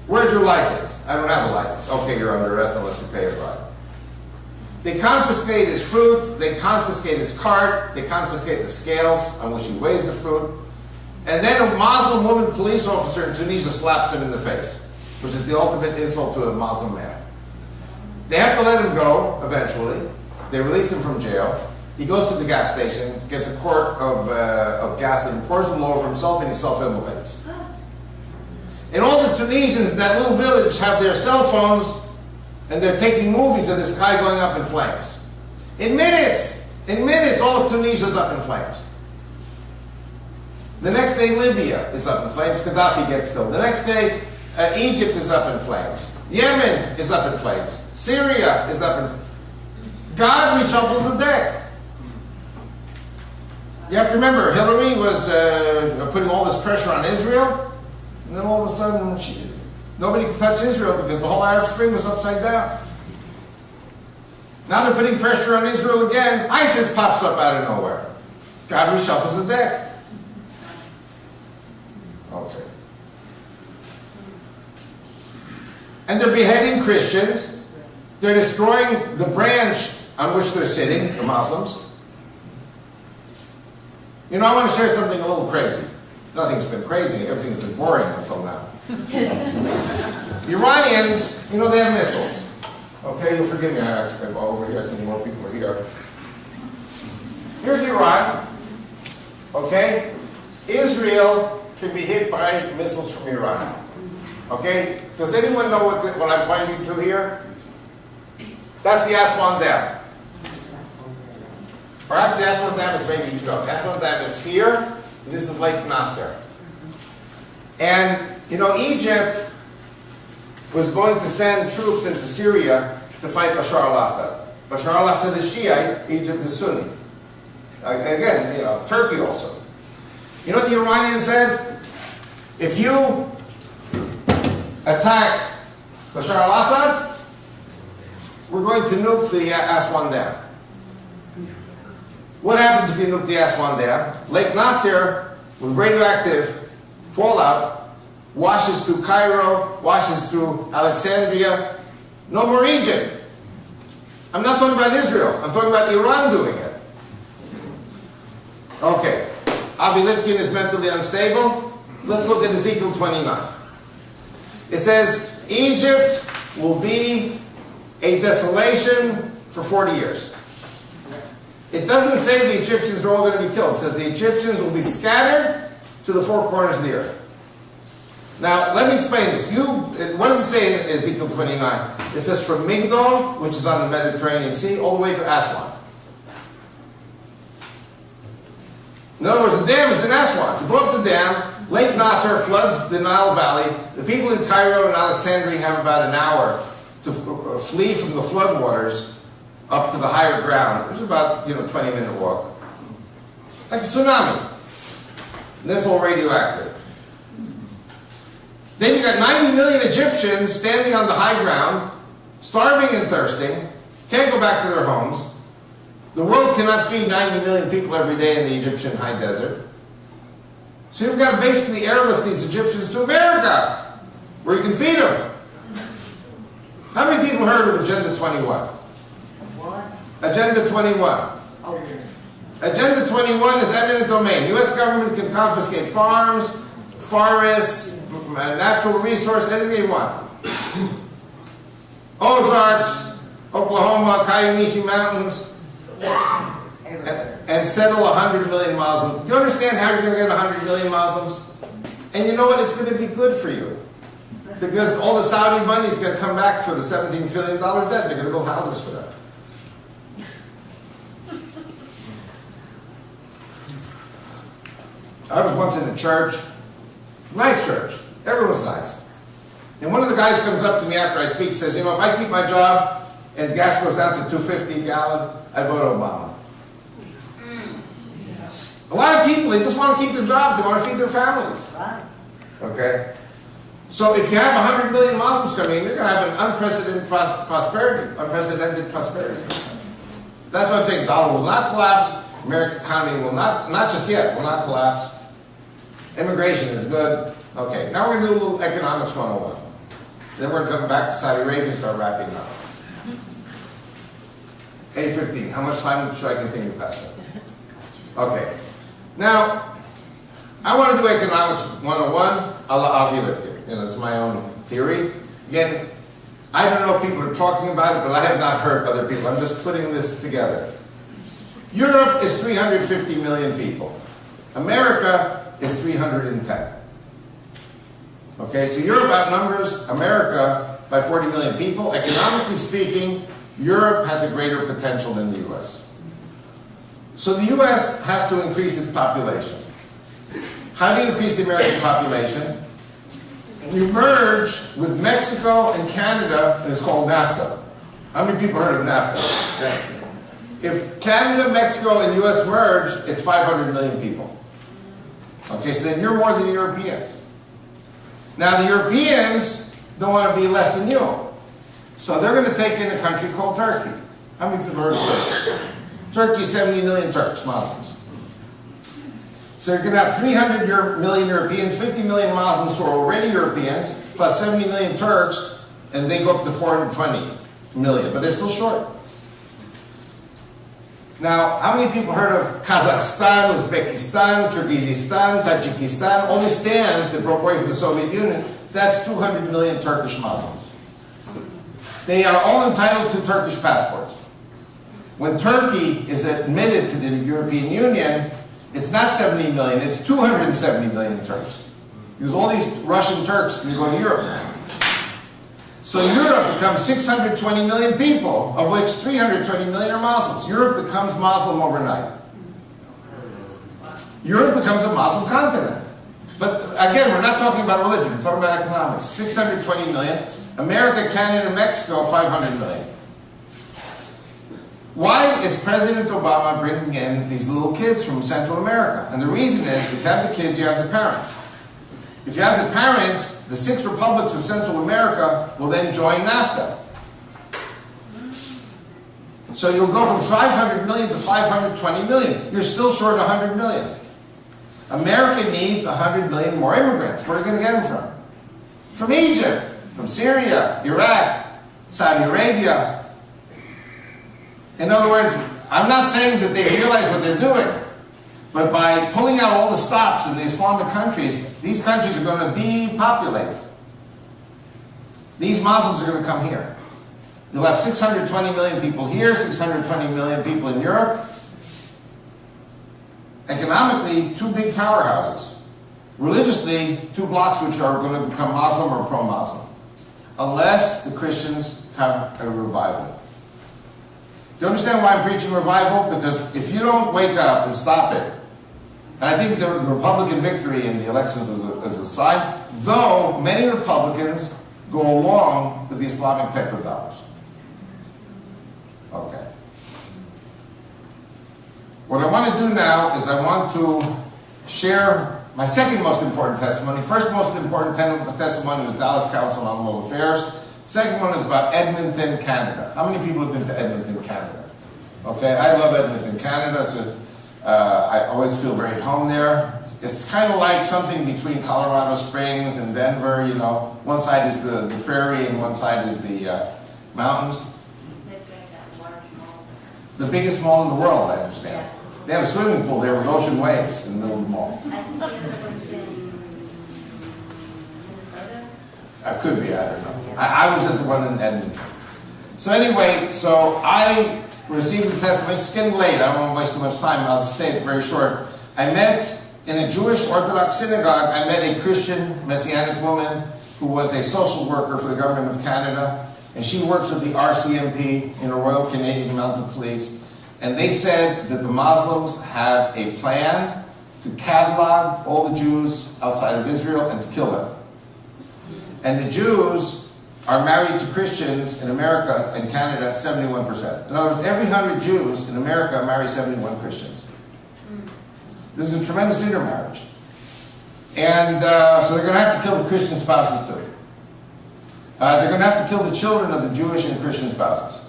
Where's your license? I don't have a license. Okay, you're under arrest unless you pay a bribe. They confiscate his fruit, they confiscate his cart, they confiscate the scales on which he weighs the fruit. And then a Muslim woman police officer in Tunisia slaps him in the face, which is the ultimate insult to a Muslim man. They have to let him go, eventually. They release him from jail. He goes to the gas station, gets a quart of gasoline, pours it all over himself, and he self-immolates. And all the Tunisians in that little village have their cell phones, and they're taking movies of this guy going up in flames. In minutes, all of Tunisia's up in flames. The next day, Libya is up in flames. Gaddafi gets killed. The next day, Egypt is up in flames. Yemen is up in flames. Syria is up in... God reshuffles the deck. You have to remember, Hillary was putting all this pressure on Israel, and then all of a sudden, nobody could touch Israel because the whole Arab Spring was upside down. Now they're putting pressure on Israel again. ISIS pops up out of nowhere. God reshuffles the deck. Okay. And they're beheading Christians. They're destroying the branch on which they're sitting, the Muslims. You know, I want to share something a little crazy. Nothing's been crazy. Everything's been boring until now. The Iranians, you know, they have missiles. Okay, you'll forgive me. I have to go over here. I think more people are here. Here's Iran. Okay? Israel can be hit by missiles from Iran. Okay? Does anyone know what I'm pointing to here? That's the Aswan Dam. Perhaps the Aswan Dam is maybe you don't. The Aswan Dam is here. And this is Lake Nasser. And, you know, Egypt was going to send troops into Syria to fight Bashar al-Assad. Bashar al-Assad is Shiite, Egypt is Sunni. Again, you know, Turkey also. You know what the Iranians said? If you attack Bashar al-Assad, we're going to nuke the Aswan Dam. What happens if you nuke the Aswan Dam? Lake Nasser, with radioactive fallout, washes through Cairo, washes through Alexandria. No more Egypt. I'm not talking about Israel. I'm talking about Iran doing it. Okay. Avi Lipkin is mentally unstable. Let's look at Ezekiel 29. It says, Egypt will be a desolation for 40 years. It doesn't say the Egyptians are all going to be killed. It says the Egyptians will be scattered to the four corners of the earth. Now, let me explain this. What does it say in Ezekiel 29? It says from Migdol, which is on the Mediterranean Sea, all the way to Aswan. In other words, the dam is in Aswan. You blow up the dam, Lake Nasser floods the Nile Valley. The people in Cairo and Alexandria have about an hour to flee from the floodwaters up to the higher ground. It's about, 20-minute walk. Like a tsunami. And that's all radioactive. Then you got 90 million Egyptians standing on the high ground, starving and thirsting, can't go back to their homes. The world cannot feed 90 million people every day in the Egyptian high desert. So you've got to basically airlift these Egyptians to America, where you can feed them. How many people heard of Agenda 21? What? Agenda 21. Oh, Agenda 21 is eminent domain. U.S. government can confiscate farms, forests, natural resource, anything you want. Ozarks, Oklahoma, Coyamishi Mountains, and settle 100 million Muslims. Do you understand how you're going to get 100 million Muslims? And you know what? It's going to be good for you. Because all the Saudi money is going to come back for the $17 billion debt. They're going to build houses for that. I was once in a church, nice church. Everyone's nice. And one of the guys comes up to me after I speak, says, if I keep my job and gas goes down to $2.50 a gallon, I vote Obama. A lot of people, they just want to keep their jobs. They want to feed their families. right. Okay? So if you have 100 million Muslims coming in, you're going to have an unprecedented prosperity. Unprecedented prosperity in this country. That's why I'm saying the dollar will not collapse. American economy will not just yet, will not collapse. Immigration is good. Okay, now we're going to do a little economics 101. Then we're going to come back to Saudi Arabia and start wrapping up. 8:15. How much time should I continue past that? Okay. Now, I want to do economics 101 a la Avi Lipkin. It's my own theory. Again, I don't know if people are talking about it, but I have not heard other people. I'm just putting this together. Europe is 350 million people. America is 310. Okay, so Europe outnumbers America by 40 million people. Economically speaking, Europe has a greater potential than the U.S. So the U.S. has to increase its population. How do you increase the American population? You merge with Mexico and Canada, and it's called NAFTA. How many people heard of NAFTA? Yeah. If Canada, Mexico, and U.S. merge, it's 500 million people. Okay, so then you're more than the Europeans. Now the Europeans don't want to be less than you. So they're going to take in a country called Turkey. How many people heard of Turkey? Turkey, 70 million Turks, Muslims. So you're going to have 300 million Europeans, 50 million Muslims who are already Europeans, plus 70 million Turks and they go up to 420 million, but they're still short. Now, how many people heard of Kazakhstan, Uzbekistan, Kyrgyzstan, Tajikistan? All these stands that broke away from the Soviet Union, that's 200 million Turkish Muslims. They are all entitled to Turkish passports. When Turkey is admitted to the European Union, it's not 70 million, it's 270 million Turks. Because all these Russian Turks can go to Europe. So Europe becomes 620 million people, of which 320 million are Muslims. Europe becomes Muslim overnight. Europe becomes a Muslim continent. But again, we're not talking about religion, we're talking about economics. 620 million. America, Canada, and Mexico, 500 million. Why is President Obama bringing in these little kids from Central America? And the reason is, if you have the kids, you have the parents. If you have the parents, the 6 republics of Central America will then join NAFTA. So you'll go from 500 million to 520 million. You're still short 100 million. America needs 100 million more immigrants. Where are you going to get them from? From Egypt, from Syria, Iraq, Saudi Arabia. In other words, I'm not saying that they realize what they're doing. But by pulling out all the stops in the Islamic countries, these countries are going to depopulate. These Muslims are going to come here. You'll have 620 million people here, 620 million people in Europe. Economically, 2 big powerhouses. Religiously, 2 blocks which are going to become Muslim or pro-Muslim. Unless the Christians have a revival. Do you understand why I'm preaching revival? Because if you don't wake up and stop it, and I think the Republican victory in the elections is a sign, though many Republicans go along with the Islamic petrodollars. Okay. What I want to do now is I want to share my second most important testimony. First most important testimony was Dallas Council on World Affairs. Second one is about Edmonton, Canada. How many people have been to Edmonton, Canada? Okay, I love Edmonton, Canada. I always feel very at home there. It's kind of like something between Colorado Springs and Denver. You know, one side is the prairie and one side is the mountains. The biggest mall in the world, I understand. They have a swimming pool there with ocean waves in the middle of the mall. I think the other one's in Minnesota. I could be, I don't know. I was at the one in Edmonton. So anyway, so I received the testimony. It's getting late. I don't want to waste too much time. I'll say it very short. I met in a Jewish Orthodox synagogue. I met a Christian Messianic woman who was a social worker for the government of Canada, and she works with the RCMP, Royal Canadian Mounted Police. And they said that the Muslims have a plan to catalog all the Jews outside of Israel and to kill them. And the Jews are married to Christians in America and Canada, 71%. In other words, every 100 Jews in America marry 71 Christians. This is a tremendous intermarriage. And so they're going to have to kill the Christian spouses too. They're going to have to kill the children of the Jewish and Christian spouses.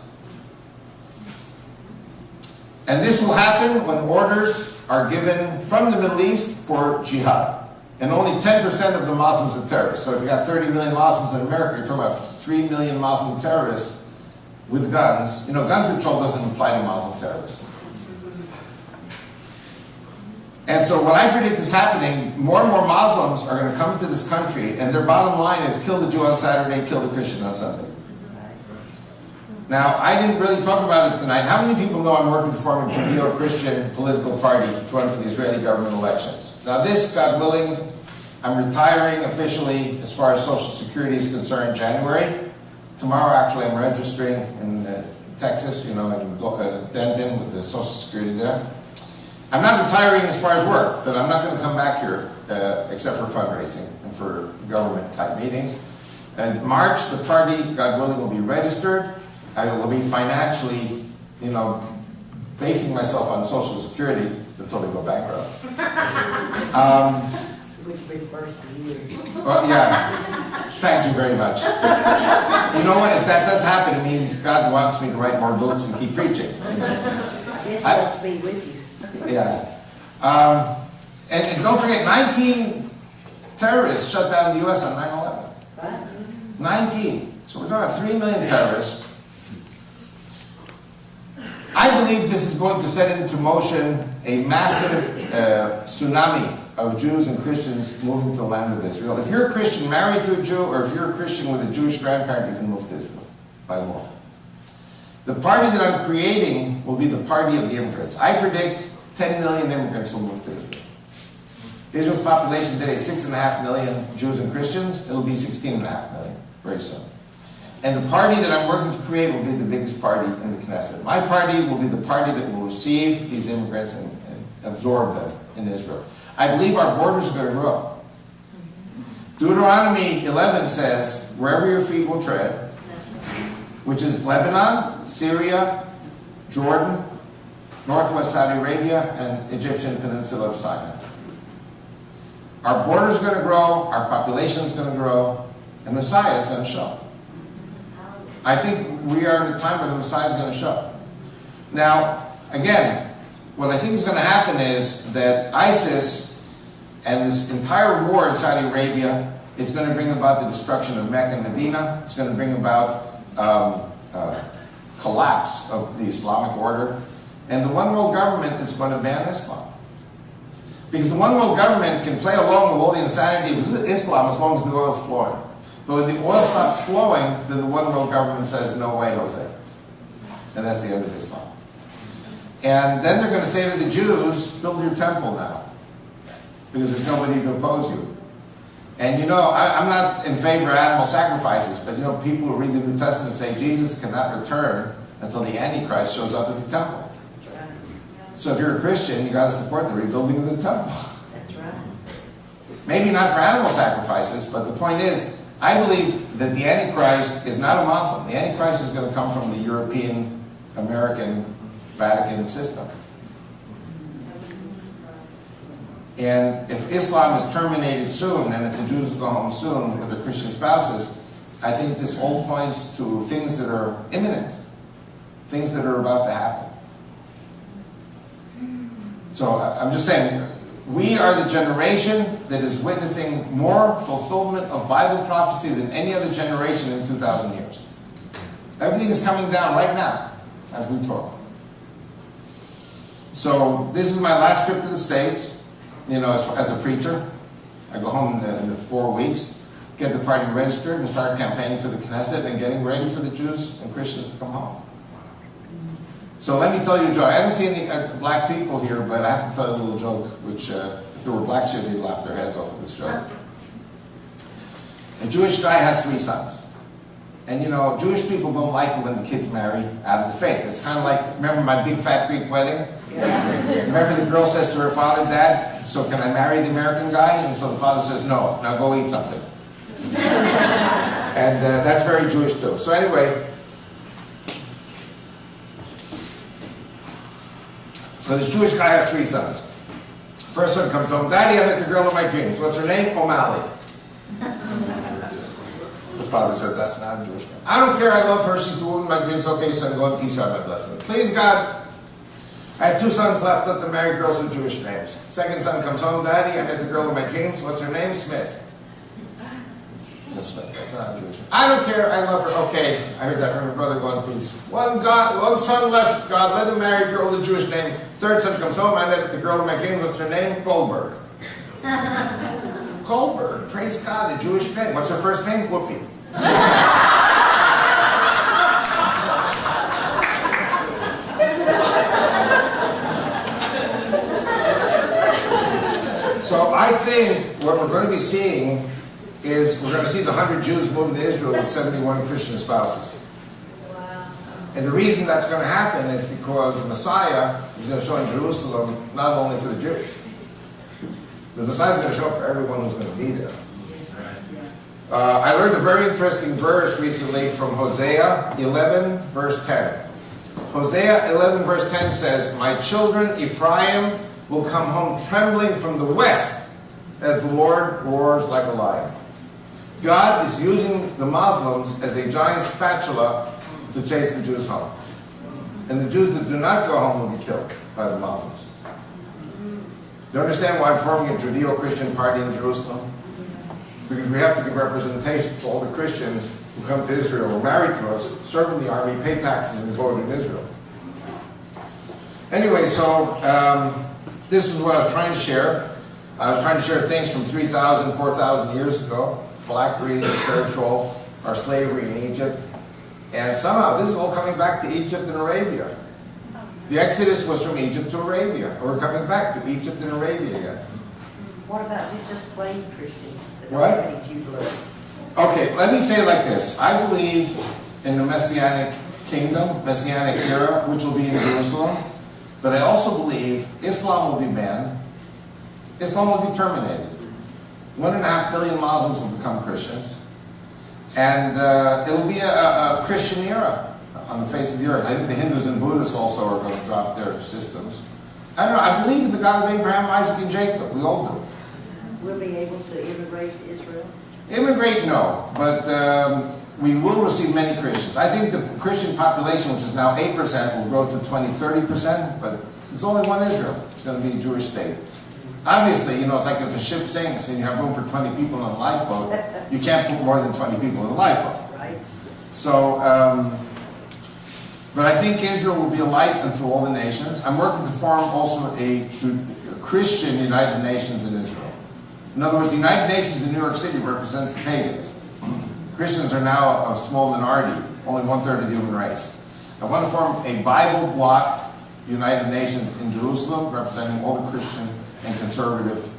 And this will happen when orders are given from the Middle East for jihad. And only 10% of the Muslims are terrorists. So if you got 30 million Muslims in America, you're talking about 3 million Muslim terrorists with guns. You know, gun control doesn't apply to Muslim terrorists. And so what I predict is happening, more and more Muslims are going to come to this country, and their bottom line is kill the Jew on Saturday, kill the Christian on Sunday. Now, I didn't really talk about it tonight. How many people know I'm working to form a Judeo-Christian political party to run for the Israeli government elections? Now this, God willing, I'm retiring officially as far as Social Security is concerned in January. Tomorrow, actually, I'm registering in Texas, you know, in Denton with the Social Security there. I'm not retiring as far as work, but I'm not going to come back here except for fundraising and for government-type meetings. In March, the party, God willing, will be registered. I will be financially, you know, basing myself on Social Security until they go bankrupt. Which will be first year. Well, yeah. Thank you very much. You know what? If that does happen, it means God wants me to write more books and keep preaching. Yes, He wants me with you. Yeah. And don't forget, 19 terrorists shut down the U.S. on 9/11. Right? 19. So we're talking about 3 million terrorists. I believe this is going to set into motion a massive tsunami of Jews and Christians moving to the land of Israel. If you're a Christian married to a Jew, or if you're a Christian with a Jewish grandparent, you can move to Israel by law. The party that I'm creating will be the party of the immigrants. I predict 10 million immigrants will move to Israel. Israel's population today is 6.5 million Jews and Christians. It'll be 16.5 million very soon. And the party that I'm working to create will be the biggest party in the Knesset. My party will be the party that will receive these immigrants and absorb them in Israel. I believe our borders are going to grow. Deuteronomy 11 says, wherever your feet will tread, which is Lebanon, Syria, Jordan, northwest Saudi Arabia, and Egyptian peninsula of Sinai. Our borders are going to grow, our population is going to grow, and Messiah is going to show. I think we are in a time where the Messiah is going to show. Now, again, what I think is going to happen is that ISIS and this entire war in Saudi Arabia is going to bring about the destruction of Mecca and Medina. It's going to bring about collapse of the Islamic order. And the one world government is going to ban Islam. Because the one world government can play along with all the insanity of Islam as long as the oil is flowing. But when the oil stops flowing, then the one world government says, no way, Jose. And that's the end of Islam. And then they're going to say to the Jews, build your temple now. Because there's nobody to oppose you. And you know, I'm not in favor of animal sacrifices, but you know, people who read the New Testament say Jesus cannot return until the Antichrist shows up at the temple. That's right. So if you're a Christian, you got to support the rebuilding of the temple. That's right. Maybe not for animal sacrifices, but the point is, I believe that the Antichrist is not a Muslim. The Antichrist is going to come from the European, American, Vatican system. And if Islam is terminated soon, and if the Jews go home soon with their Christian spouses, I think this all points to things that are imminent, things that are about to happen. So I'm just saying, we are the generation that is witnessing more fulfillment of Bible prophecy than any other generation in 2,000 years. Everything is coming down right now as we talk. So this is my last trip to the States. You know, as a preacher, I go home in the 4 weeks, get the party registered, and start campaigning for the Knesset and getting ready for the Jews and Christians to come home. So let me tell you a joke. I haven't seen any black people here, but I have to tell you a little joke, which if there were blacks here, they'd laugh their heads off at this joke. A Jewish guy has 3 sons. And you know, Jewish people don't like it when the kids marry out of the faith. It's kind of like, remember my big fat Greek wedding? Yeah. Remember the girl says to her father, Dad, so can I marry the American guy? And so the father says, no, now go eat something. And that's very Jewish too. So anyway, so this Jewish guy has 3 sons. First son comes home, Daddy, I met the girl of my dreams. What's her name? O'Malley. The father says, that's not a Jewish name. I don't care, I love her, she's the woman of my dreams. Okay, son, go in peace, have my blessing. Please, God, I have 2 sons left, let them marry girls with Jewish names. Second son comes home, Daddy, I met the girl of my dreams. What's her name? Smith. He says, Smith, that's not a Jewish name. I don't care, I love her. Okay, I heard that from your brother, go in peace. One son left, God, let him marry a girl with a Jewish name. Third son comes home, I met the girl of my dreams. What's her name? Goldberg. Goldberg, praise God, a Jewish name. What's her first name? Whoopi. So I think what we're going to be seeing is we're going to see the 100 Jews moving to Israel with 71 Christian spouses. Wow. And the reason that's going to happen is because the Messiah is going to show in Jerusalem not only for the Jews. The Messiah is going to show for everyone who's going to be there. I learned a very interesting verse recently from Hosea 11, verse 10. Hosea 11, verse 10 says, my children, Ephraim, will come home trembling from the west as the Lord roars like a lion. God is using the Muslims as a giant spatula to chase the Jews home. And the Jews that do not go home will be killed by the Muslims. Do you understand why I'm forming a Judeo-Christian party in Jerusalem? because we have to give representation to all the Christians who come to Israel, are married to us, serve in the army, pay taxes, and vote in Israel. Anyway, so this is what I was trying to share. I was trying to share things from 3,000, 4,000 years ago. Flax breeding, spiritual, our slavery in Egypt. And somehow this is all coming back to Egypt and Arabia. The Exodus was from Egypt to Arabia. We're coming back to Egypt and Arabia again. What about just plain Christians? that What? don't have any Jew blood? Okay, let me say it like this. I believe in the Messianic kingdom, Messianic era, which will be in Jerusalem. But I also believe Islam will be banned. Islam will be terminated. 1.5 billion Muslims will become Christians. And it'll be a Christian era on the face of the earth. I think the Hindus and Buddhists also are going to drop their systems. I don't know. I believe in the God of Abraham, Isaac, and Jacob. We all do. We'll be able to immigrate to Israel? Immigrate, no. But we will receive many Christians. I think the Christian population, which is now 8%, will grow to 20, 30%. But there's only one Israel. It's going to be a Jewish state. Obviously, you know, it's like if a ship sinks and you have room for 20 people in a lifeboat, you can't put more than 20 people in a lifeboat. Right. So, but I think Israel will be a light unto all the nations. I'm working to form also a Christian United Nations in Israel. In other words, the United Nations in New York City represents the pagans. Christians are now a small minority, only 1/3 of the human race. I want to form a Bible bloc United Nations in Jerusalem, representing all the Christian and conservative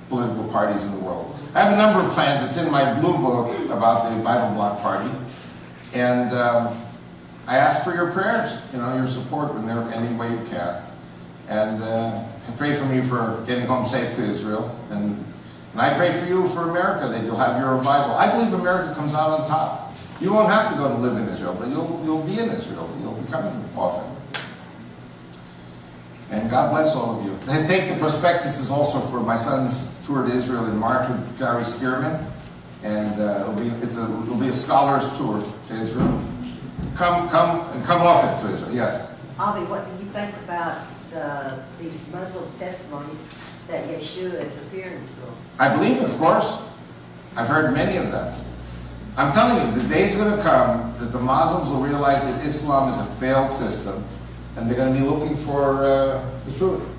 political parties in the world. I have a number of plans. It's in my blue book about the Bible Bloc Party. And I ask for your prayers, you know, your support in any way you can. And pray for me for getting home safe to Israel. And I pray for you for America, that you'll have your revival. I believe America comes out on top. You won't have to go to live in Israel, but you'll be in Israel. You'll be coming often. And God bless all of you. And take the prospectuses also for my son's tour to Israel in March with Gary Stearman. And it'll be a scholars tour to Israel. Come often to Israel, yes. Avi, what do you think about these Muslim testimonies that Yeshua is appearing to them? I believe, of course. I've heard many of them. I'm telling you, the day's going to come that the Muslims will realize that Islam is a failed system, and they're going to be looking for the truth.